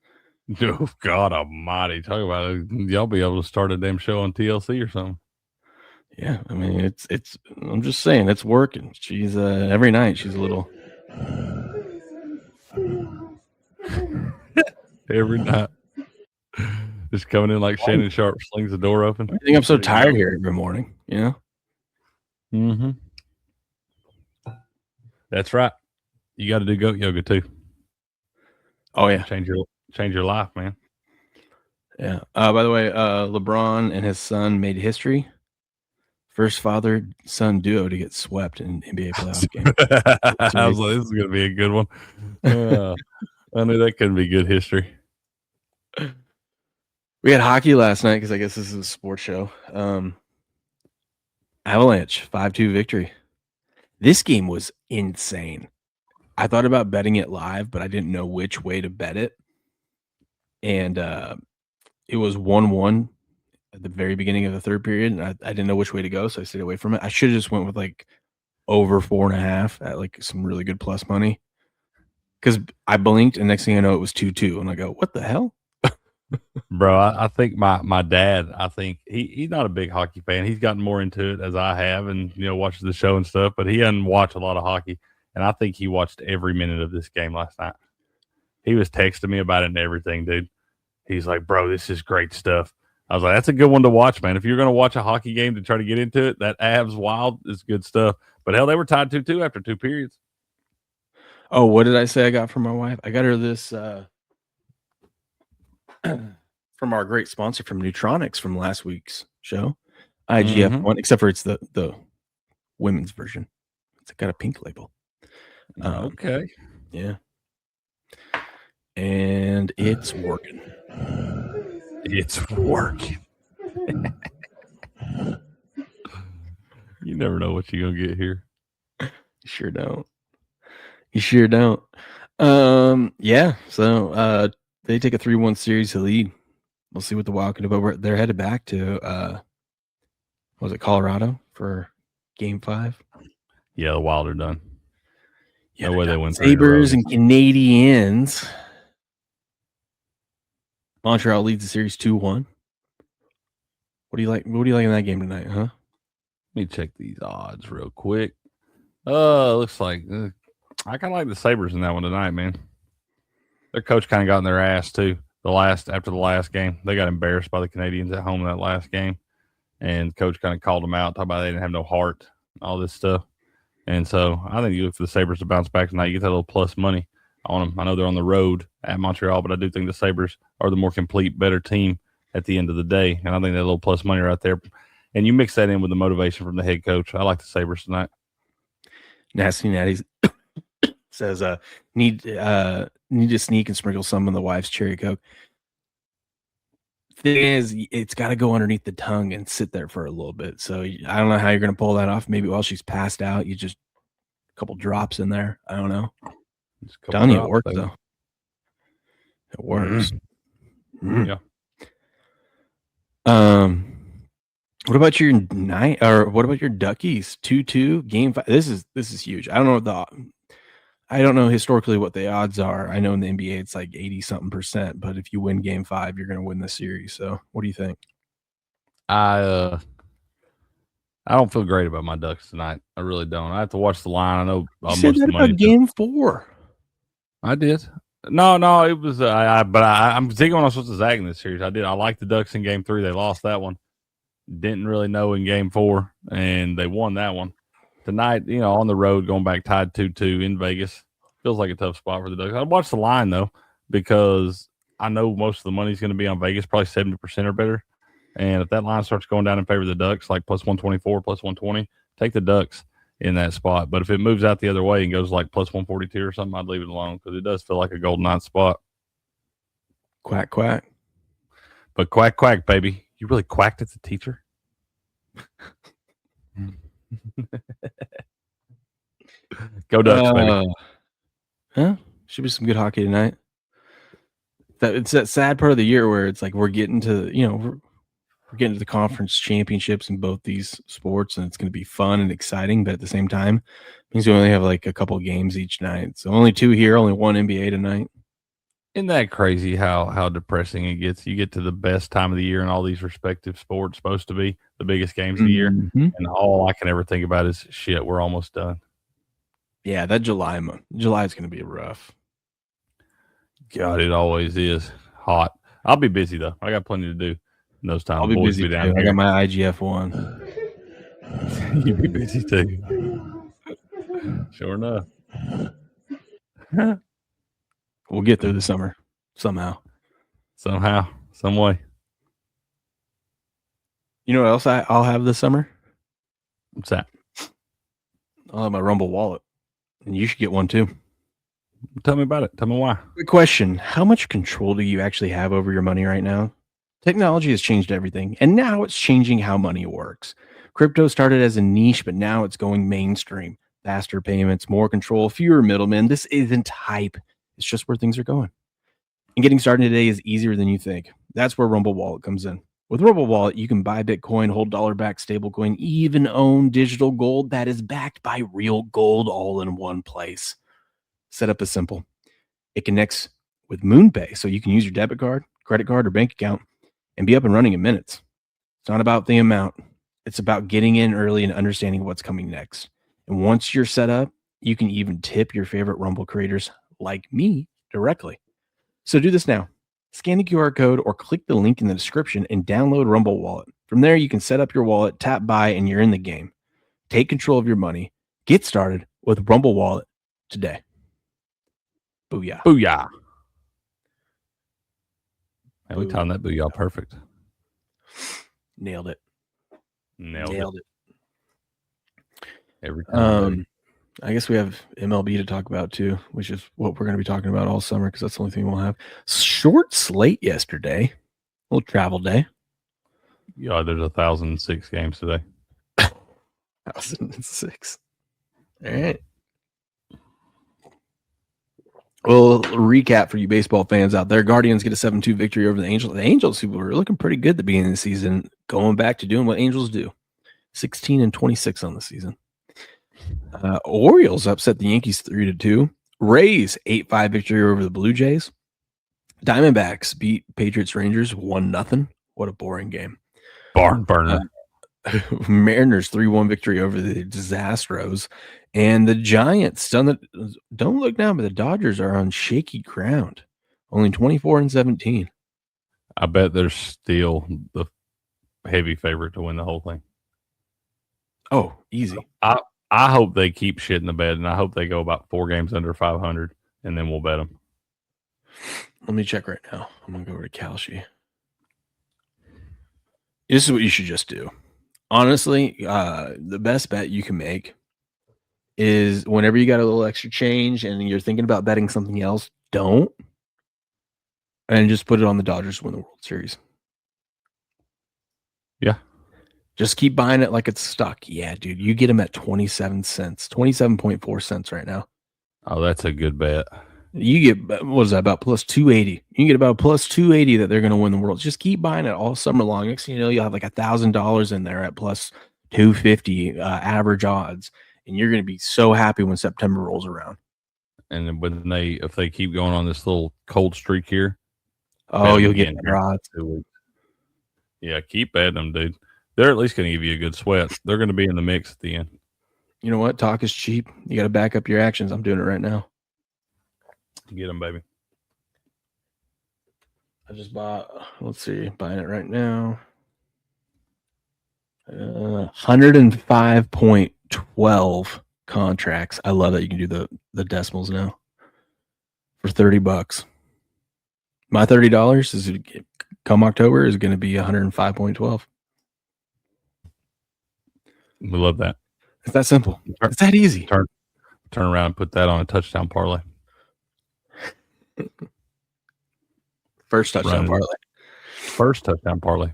Oh, God almighty. Talk about it. Y'all be able to start a damn show on TLC or something. Yeah, I mean, it's I'm just saying, it's working. She's every night she's a little. Every night. Just coming in like Shannon Sharp slings the door open. I think I'm so tired here every morning, you know? Mm-hmm. That's right. You got to do goat yoga too. Oh yeah, change your life, man. Yeah. By the way, LeBron and his son made history. First father-son duo to get swept in NBA playoff game. I was like, this is going to be a good one. I knew that couldn't be good history. We had hockey last night because I guess this is a sports show. Avalanche 5-2 victory. This game was insane. I thought about betting it live, but I didn't know which way to bet it. And it was 1-1 at the very beginning of the third period. And I didn't know which way to go, so I stayed away from it. I should have just went with like over 4.5 at like some really good plus money. Because I blinked, and next thing I know, it was 2-2. And I go, what the hell? Bro, I think my dad, I think he's not a big hockey fan. He's gotten more into it as I have and, watches the show and stuff, but he doesn't watch a lot of hockey. And I think he watched every minute of this game last night. He was texting me about it and everything, dude. He's like, bro, this is great stuff. I was like, that's a good one to watch, man. If you're going to watch a hockey game to try to get into it, that Avs Wild is good stuff. But hell, they were tied 2-2 after 2 periods. Oh, what did I say I got from my wife? I got her this from our great sponsor from Neutronics from last week's show. IGF-1, except for it's the women's version. It's got a pink label. Okay. Yeah. And it's working. It's working. You never know what you're going to get here. You sure don't. Yeah. So they take a 3-1 series to lead. We'll see what the Wild can do. But they're headed back to was it Colorado for Game 5? Yeah, the Wild are done. Yeah, no way they win. Sabres and Canadiens. Montreal leads the series 2-1. What do you like? What do you like in that game tonight, huh? Let me check these odds real quick. Looks like I kind of like the Sabres in that one tonight, man. Their coach kind of got in their ass too. After the last game, they got embarrassed by the Canadiens at home in that last game, and coach kind of called them out, talking about they didn't have no heart, all this stuff. And so I think you look for the Sabres to bounce back tonight. You get that little plus money on them. I know they're on the road at Montreal, but I do think the Sabres are the more complete, better team at the end of the day. And I think that little plus money right there. And you mix that in with the motivation from the head coach. I like the Sabres tonight. Nasty Natty says, need to sneak and sprinkle some of the wife's cherry Coke. Thing is, it's got to go underneath the tongue and sit there for a little bit. So I don't know how you're going to pull that off. Maybe while she's passed out, you just a couple drops in there. I don't know. Telling you, it works though. It works. Yeah. What about your night, or what about your Duckies? 2-2 Game 5. This is huge. I don't know historically what the odds are. I know in the NBA it's like 80-something%, but if you win Game 5, you're going to win the series. So, what do you think? I don't feel great about my Ducks tonight. I really don't. I have to watch the line. I know you said that about Game 4. I did. No, it was. I'm thinking when I was supposed to zag in this series. I did. I liked the Ducks in Game 3. They lost that one. Didn't really know in Game 4, and they won that one. Tonight, on the road, going back tied 2-2 in Vegas, feels like a tough spot for the Ducks. I'd watch the line, though, because I know most of the money's going to be on Vegas, probably 70% or better. And if that line starts going down in favor of the Ducks, like plus 124, plus 120, take the Ducks in that spot. But if it moves out the other way and goes like plus 142 or something, I'd leave it alone because it does feel like a golden night spot. Quack, quack. But quack, quack, baby. You really quacked at the teacher? Go Ducks, baby. Huh? Should be some good hockey tonight. It's that sad part of the year where it's like we're getting to, we're getting to the conference championships in both these sports, and it's going to be fun and exciting. But at the same time, it means we only have like a couple of games each night. So only 2 here, only 1 NBA tonight. Isn't that crazy how depressing it gets? You get to the best time of the year in all these respective sports, supposed to be the biggest games of the year, and all I can ever think about is, shit, we're almost done. Yeah, that July is going to be rough. God, it always is hot. I'll be busy, though. I got plenty to do in those times. I'll be Boys busy, down too. here. I got my IGF-1. You'll be busy, too. Sure enough. We'll get through the summer somehow. Somehow, some way. You know what else I'll have this summer? What's that? I'll have my Rumble wallet. And you should get one, too. Tell me about it. Tell me why. Good question. How much control do you actually have over your money right now? Technology has changed everything, and now it's changing how money works. Crypto started as a niche, but now it's going mainstream. Faster payments, more control, fewer middlemen. This isn't hype. It's just where things are going. And getting started today is easier than you think. That's where Rumble Wallet comes in. With Rumble Wallet, you can buy Bitcoin, hold dollar-backed stablecoin, even own digital gold that is backed by real gold all in one place. Setup is simple. It connects with MoonPay, so you can use your debit card, credit card, or bank account and be up and running in minutes. It's not about the amount. It's about getting in early and understanding what's coming next. And once you're set up, you can even tip your favorite Rumble creators like me directly. So do this now. Scan the QR code or click the link in the description and download Rumble Wallet. From there, you can set up your wallet, tap buy, and you're in the game. Take control of your money. Get started with Rumble Wallet today. Booyah. Booyah. Hey, we timed that booyah perfect. Nailed it. Nailed it. Every time. I guess we have MLB to talk about too, which is what we're going to be talking about all summer because that's the only thing we'll have. Short slate yesterday. A little travel day. Yeah, there's 1,006 games today. 1,006. All right. Well, recap for you baseball fans out there. Guardians get a 7-2 victory over the Angels. The Angels, who were looking pretty good at the beginning of the season, going back to doing what Angels do. 16-26 on the season. Orioles upset the Yankees 3-2. Rays 8-5 victory over the Blue Jays. Diamondbacks beat Patriots Rangers 1-0. What a boring game. Barn burner. Mariners 3-1 victory over the Disastros. And the Giants don't look now, but the Dodgers are on shaky ground. Only 24-17. I bet they're still the heavy favorite to win the whole thing. Oh, easy. I hope they keep shit in the bed, and I hope they go about 4 games under 500, and then we'll bet them. Let me check right now. I'm going to go over to Kalshi. This is what you should just do. Honestly, the best bet you can make is whenever you got a little extra change and you're thinking about betting something else, don't. And just put it on the Dodgers to win the World Series. Yeah. Just keep buying it like it's stuck. Yeah, dude. You get them at 27 cents, 27.4 cents right now. Oh, that's a good bet. You get, what is that, about plus 280. You can get about plus 280 that they're going to win the World. Just keep buying it all summer long. Next thing you know, you'll have like $1,000 in there at plus 250 average odds. And you're going to be so happy when September rolls around. And then if they keep going on this little cold streak here, you'll get better odds. Yeah, keep betting them, dude. They're at least going to give you a good sweat. They're going to be in the mix at the end. You know what? Talk is cheap. You got to back up your actions. I'm doing it right now. Get them, baby. I just bought, let's see, buying it right now. 105.12 contracts. I love that you can do the decimals now for $30. My $30 is come October is going to be 105.12. We love that. It's that simple. It's that easy. Turn around and put that on a touchdown parlay. First touchdown parlay. First touchdown parlay.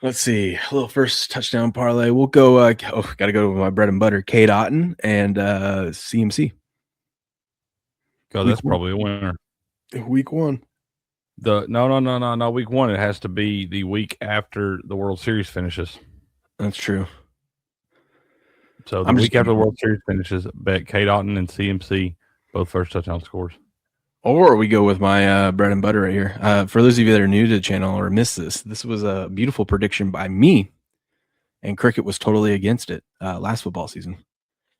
Let's see. A little first touchdown parlay. We'll go. Got to go with my bread and butter. Kate Otten and CMC. God, that's probably a winner. Week 1. No. Week 1. It has to be the week after the World Series finishes. That's true. So the week after the World Series finishes, bet Kate Otten and CMC both first touchdown scores. Or we go with my bread and butter right here. For those of you that are new to the channel or missed this was a beautiful prediction by me, and Cricket was totally against it last football season.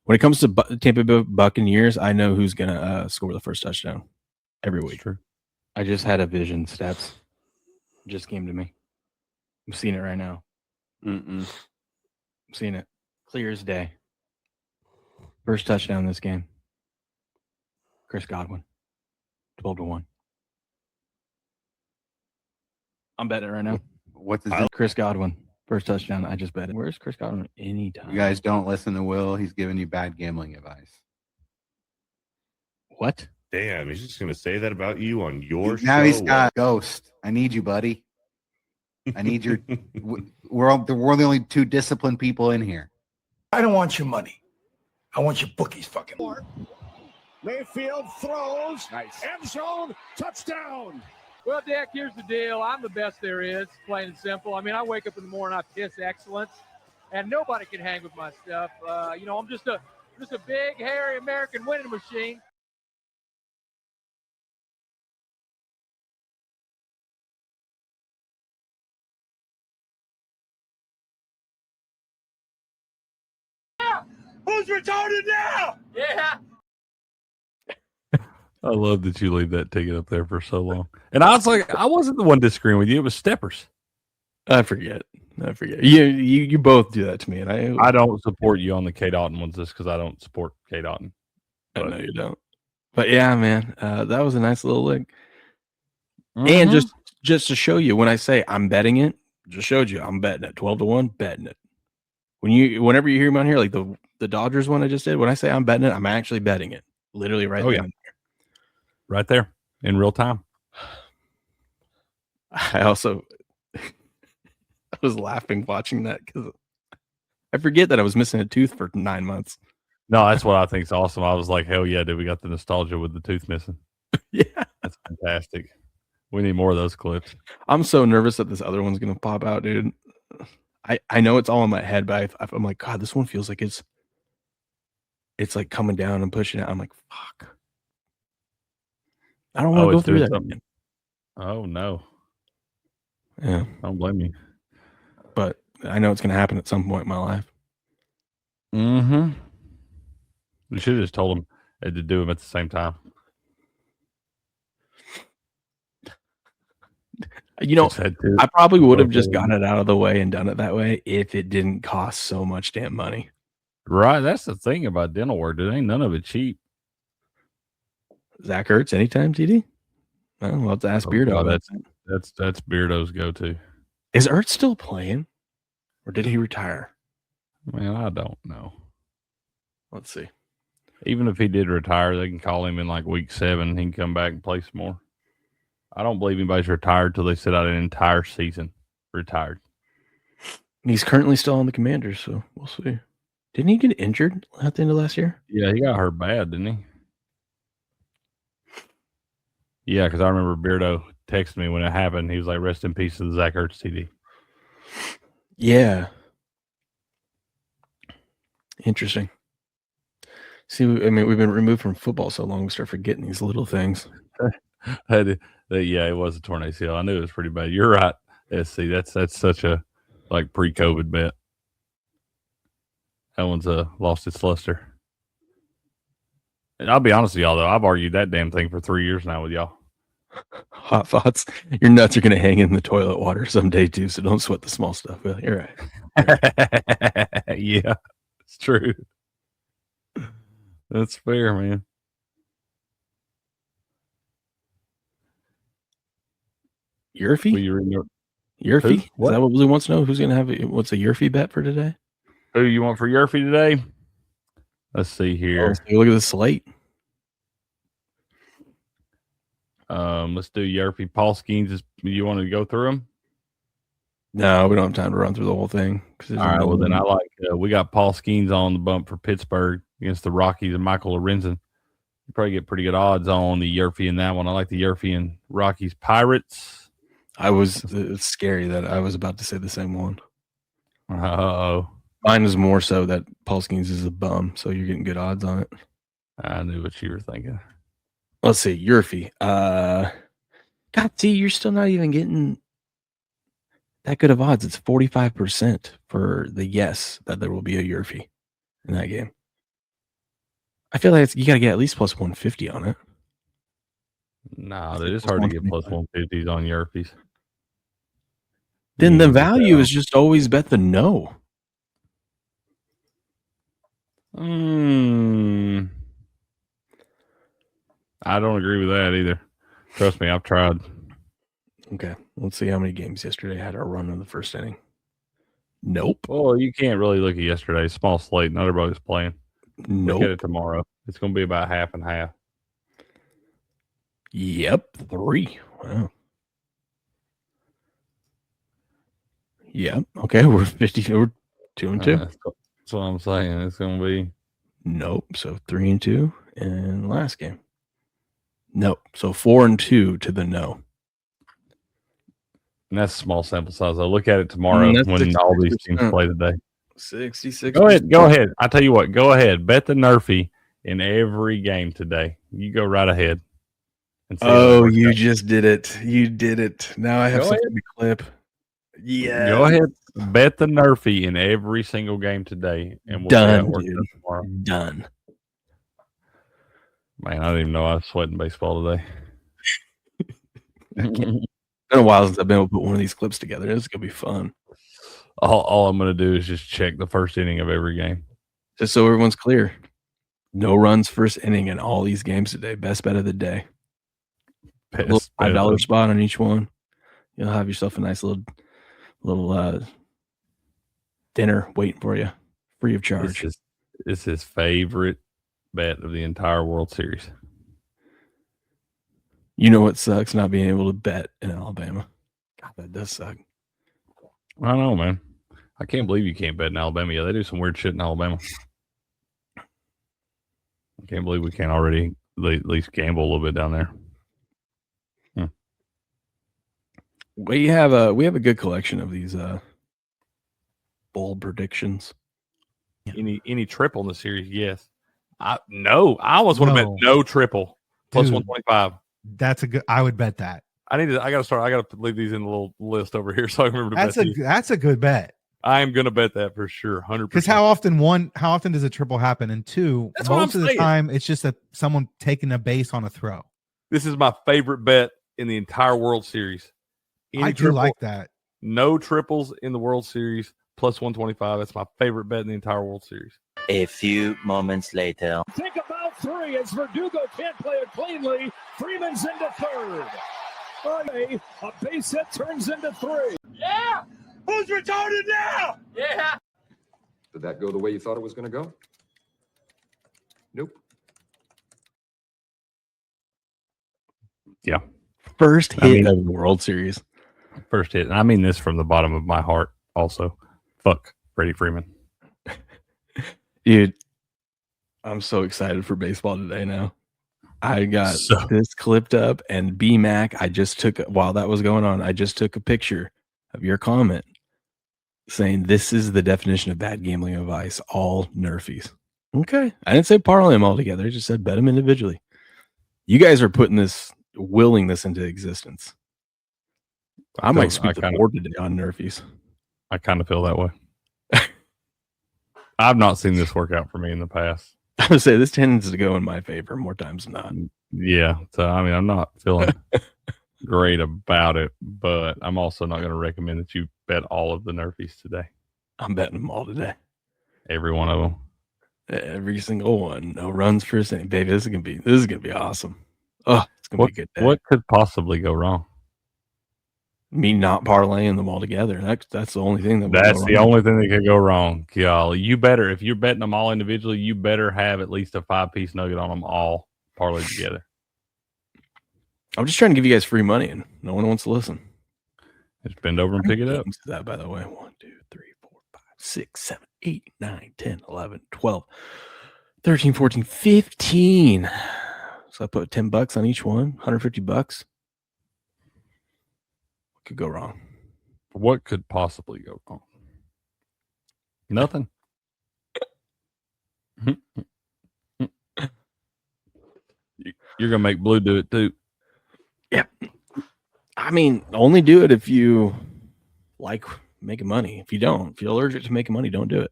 When it comes to Tampa Bay Buccaneers, I know who's going to score the first touchdown every week. True. I just had a vision, Steps. Just came to me. I'm seeing it right now. I'm seeing it. Clear as day. First touchdown this game. Chris Godwin. 12-1. I'm betting it right now. What's his name? Chris Godwin. First touchdown. I just bet it. Where's Chris Godwin? Anytime. You guys don't listen to Will. He's giving you bad gambling advice. What? Damn, he's just going to say that about you on your show. Now he's got Ghost. I need you, buddy. I need your. We're the only 2 disciplined people in here. I don't want your money. I want your bookies, fucking. Mayfield throws. Nice. End zone. Touchdown. Well, Dick, here's the deal. I'm the best there is, plain and simple. I mean, I wake up in the morning, I piss excellence, and nobody can hang with my stuff. I'm just a big, hairy American winning machine. Who's retarded now? Yeah. I love that you leave that ticket up there for so long. And I was like, I wasn't the one disagreeing with you. It was Steppers. I forget. You both do that to me, and I don't support you on the Kate Otten ones just because I don't support Kate Otten. I know you don't. But yeah, man, that was a nice little lick. And just to show you, when I say I'm betting it, just showed you I'm betting it 12-1, betting it. Whenever you hear me on here, like the Dodgers one I just did, when I say I'm betting it, I'm actually betting it. Literally right there. Yeah. Right there in real time. I was laughing watching that because I forget that I was missing a tooth for 9 months. No, that's what I think is awesome. I was like, hell yeah, dude, we got the nostalgia with the tooth missing. Yeah. That's fantastic. We need more of those clips. I'm so nervous that this other one's going to pop out, dude. I know it's all in my head, but I'm like, God, this one feels like it's like coming down and pushing out. I'm like, fuck. I don't want to go through that again. Oh, no. Yeah. I don't blame you. But I know it's going to happen at some point in my life. Mm-hmm. We should have just told them to do them at the same time. I probably would have just gotten it out of the way and done it that way if it didn't cost so much damn money. Right. That's the thing about dental work. Dude, ain't none of it cheap. Zach Ertz anytime, TD? Oh, we'll have to ask Beardo. That's Beardo's go-to. Is Ertz still playing? Or did he retire? Man, I don't know. Let's see. Even if he did retire, they can call him in like week 7. He can come back and play some more. I don't believe anybody's retired till they sit out an entire season. Retired. He's currently still on the Commanders, so we'll see. Didn't he get injured at the end of last year? Yeah, he got hurt bad, didn't he? Yeah, because I remember Beardo texted me when it happened. He was like, rest in peace to the Zach Ertz TD. Yeah. Interesting. See, I mean, we've been removed from football so long, we start forgetting these little things. Yeah, it was a torn ACL. I knew it was pretty bad. You're right, SC. That's such a like pre-COVID bet. That one's lost its luster. And I'll be honest with y'all, though. I've argued that damn thing for 3 years now with y'all. Hot thoughts. Your nuts are going to hang in the toilet water someday, too, so don't sweat the small stuff. Well, you're right. Yeah, it's true. That's fair, man. Yurfie? Will you remember Yurfie? Is What? that what Blue wants to know? Who's going to have what's a Yurfie bet for today? who you want for Yurfie today? Let's see here. Let's take a look at the slate. Let's do Yurfie. Paul Skeens. You want to go through them? No, we don't have time to run through the whole thing. All right. Well, then I like. We got Paul Skeens on the bump for Pittsburgh against the Rockies and Michael Lorenzen. You probably get pretty good odds on the Yurfie in that one. I like the Yurfie and Rockies Pirates. It's scary that I was about to say the same one. Oh, Mine was more so that Paul Skeens is a bum, so you're getting good odds on it. I knew what you were thinking. Let's see, Yurfie. God, see, you're still not even getting that good of odds. It's 45% for the yes that there will be a Yurfie in that game. I feel like you got to get at least plus 150 on it. No, it is hard to get plus 150s on Yurfies. Then the value is just always bet the no. I don't agree with that either. Trust me, I've tried. Okay, let's see how many games yesterday had a run in the first inning. Nope. Well, you can't really look at yesterday's small slate. Not everybody's playing. Nope. Look at it tomorrow. It's going to be about half and half. Yep, 3. Wow. Yep. Okay, we're 50. We're 2 and 2. That's what I'm saying. It's going to be. Nope. So 3 and 2 in the last game. Nope. So 4 and 2 to the no. And that's a small sample size. I'll look at it tomorrow when all these teams play today. 66. Go ahead. I tell you what. Go ahead. Bet the Nerfy in every game today. You go right ahead. Oh, you just did it. You did it. Now I have something to clip. Yeah. Go ahead. Bet the Nerfy in every single game today. And we'll done, dude. Tomorrow. Done. Man, I didn't even know I was sweating baseball today. It's been a while since I've been able to put one of these clips together. It's going to be fun. All I'm going to do is just check the first inning of every game. Just so everyone's clear. No runs first inning in all these games today. Best bet of the day. A little $5 spot on each one. You'll have yourself a nice little dinner waiting for you, free of charge. It's his favorite bet of the entire World Series. You know what sucks? Not being able to bet in Alabama. God, that does suck. I know, man. I can't believe you can't bet in Alabama. Yeah, they do some weird shit in Alabama. I can't believe we can't already at least gamble a little bit down there. We have a good collection of these bold predictions. Any triple in the series? Yes. I almost want to bet no triple plus 125. That's a good. I would bet that. I got to leave these in the little list over here so I can remember to bet these. That's a good bet. I am going to bet that for sure, 100%. Because how often does a triple happen? And 2, most of the time it's just someone taking a base on a throw. This is my favorite bet in the entire World Series. I do like that. No triples in the World Series plus 125. That's my favorite bet in the entire World Series. A few moments later. Think about 3 as Verdugo can't play it cleanly. Freeman's into third. Okay, a base hit turns into 3. Yeah. Who's retarded now? Yeah. Did that go the way you thought it was going to go? Nope. Yeah. First hit of the World Series. First hit. And I mean this from the bottom of my heart also. Fuck Freddie Freeman. Dude, I'm so excited for baseball today now. I got this clipped up, and B-Mac, while that was going on, I just took a picture of your comment saying this is the definition of bad gambling advice, all Nerfies. Okay. I didn't say parlay them all together. I just said bet them individually. You guys are willing this into existence. I might sweep the board today on Nerfies. I kind of feel that way. I've not seen this work out for me in the past. I would say this tends to go in my favor more times than not. Yeah. So, I mean, I'm not feeling great about it, but I'm also not going to recommend that you bet all of the Nerfies today. I'm betting them all today. Every one of them. Every single one. No runs first inning. Baby, this is gonna be awesome. Oh, it's gonna be a good day. What could possibly go wrong? Me not parlaying them all together. That's the only thing That's the only thing that could go wrong. Golly, you better, if you're betting them all individually, you better have at least a 5-piece nugget on them all parlayed together. I'm just trying to give you guys free money, and no one wants to listen. Just bend over and pick it up. That, by the way, 1, 2, 3, 4, 5, 6, 7, 8, 9, 10, 11, 12, 13, 14, 15. So I put $10 on each one, $150. What could go wrong? What could possibly go wrong? Nothing. You're gonna make Blue do it too. Yeah. I mean, only do it if you like making money. If you don't, if you're allergic to making money, don't do it.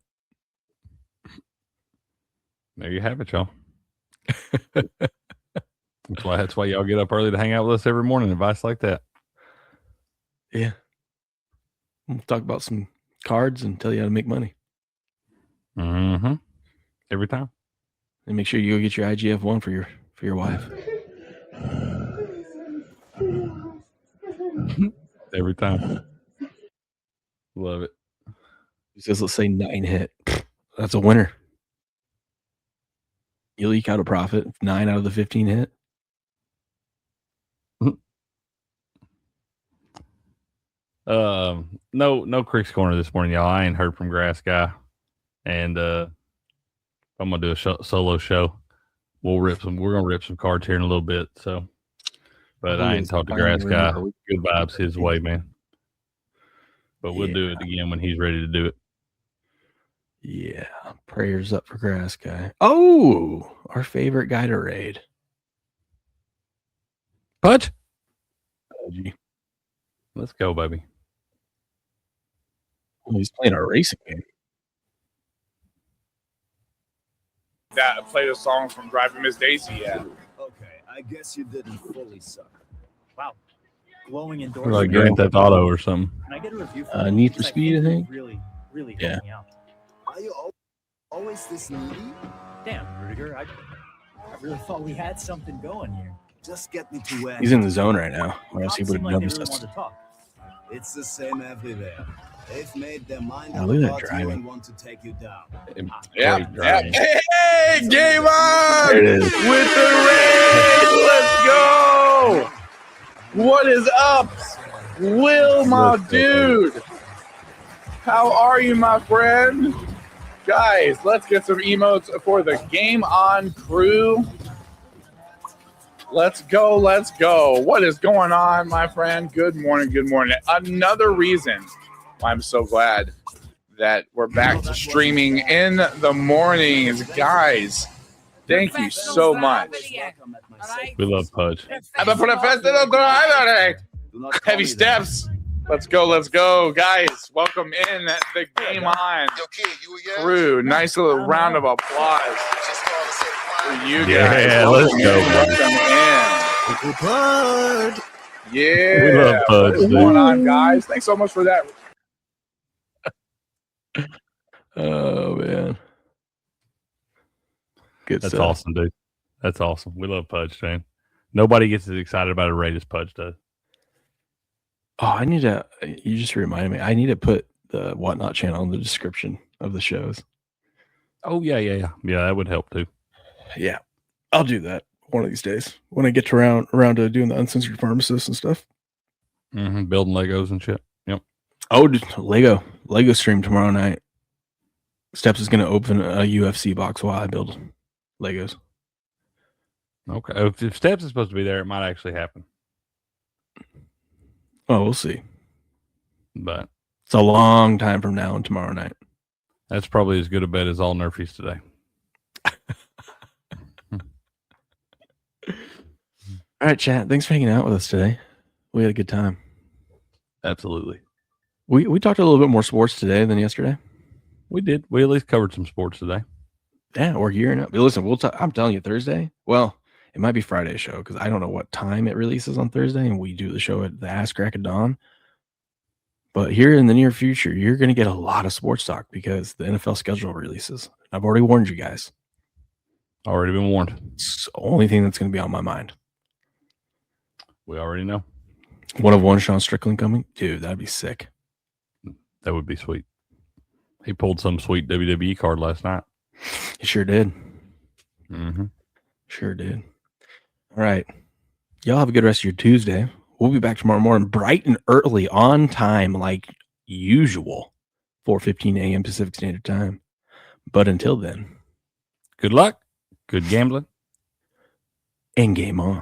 There you have it, y'all. That's why y'all get up early to hang out with us every morning. Advice like that. Yeah. We'll talk about some cards and tell you how to make money. Mm-hmm. Every time. And make sure you go get your IGF-1 for your wife. Every time. Love it. He says, let's say 9 hit. That's a winner. You'll eke out a profit. 9 out of the 15 hit. No Creek's Corner this morning, y'all. I ain't heard from Grass Guy. And I'm gonna do a solo show. We're gonna rip some cards here in a little bit. So, but I ain't talked to Grass Guy. Good vibes his way, man. But we'll do it again when he's ready to do it. Yeah. Prayers up for Grass Guy. Oh, our favorite guy to raid. Pudge. Let's go, baby. Well, he's playing a racing game. That play the song from Driving Miss Daisy, yeah. Okay, I guess you didn't fully suck. Wow. Glowing Like endorsement. Grand Theft Auto or something. Can I get a review for Need for Speed, I think. Really Yeah. helped me out. Are you always this needy? Damn, Rudiger, I really thought we had something going here. Just get me to where He's in the zone right now, or else he would have like they noticed really us. want to talk. It's the same everywhere. They've made their mind Oh, up look at that about you driving. and want to take you down. Yeah. Great driving. Hey, game on! There it is. With the raid! Let's go! What is up? Will, my dude. How are you, my friend? Guys, let's get some emotes for the Game On crew. Let's go. Let's go. What is going on, my friend? Good morning. Good morning. Another reason why I'm so glad that we're back to streaming in the mornings. Guys, thank you so much. We love Pudge. Heavy steps. Let's go. Let's go. Guys, welcome in the Game On crew. Nice little round of applause for you guys. Yeah, let's go, Welcome in. Yeah. We love Pudge, What's dude. going on, guys? Thanks so much for that. Oh, man. Good That's stuff. awesome, dude. That's awesome. We love Pudge, Shane. Nobody gets as excited about a raid as Pudge does. Oh, you just reminded me. I need to put the Whatnot channel in the description of the shows. Oh, yeah. Yeah, that would help too. Yeah. I'll do that one of these days when I get to around to doing the uncensored pharmacist and stuff. Mm-hmm. Building Legos and shit. Yep. Oh, Lego stream tomorrow night. Steps is going to open a UFC box while I build Legos. Okay. If Steps is supposed to be there, it might actually happen. Oh, we'll see. But it's a long time from now and tomorrow night. That's probably as good a bet as all Nerfies today. All right, chat. Thanks for hanging out with us today. We had a good time. Absolutely. We talked a little bit more sports today than yesterday. We did. We at least covered some sports today. Yeah, we're gearing up. Listen, I'm telling you, Thursday. Well, it might be Friday's show because I don't know what time it releases on Thursday, and we do the show at the ass crack of dawn. But here in the near future, you're going to get a lot of sports talk because the NFL schedule releases. I've already warned you guys. Already been warned. It's the only thing that's going to be on my mind. We already know. One of one Sean Strickland coming? Dude, that'd be sick. That would be sweet. He pulled some sweet WWE card last night. He sure did. Mm-hmm. Sure did. All right. Y'all have a good rest of your Tuesday. We'll be back tomorrow morning, bright and early, on time, like usual, 4:15 a.m. Pacific Standard Time. But until then, good luck, good gambling, and game on.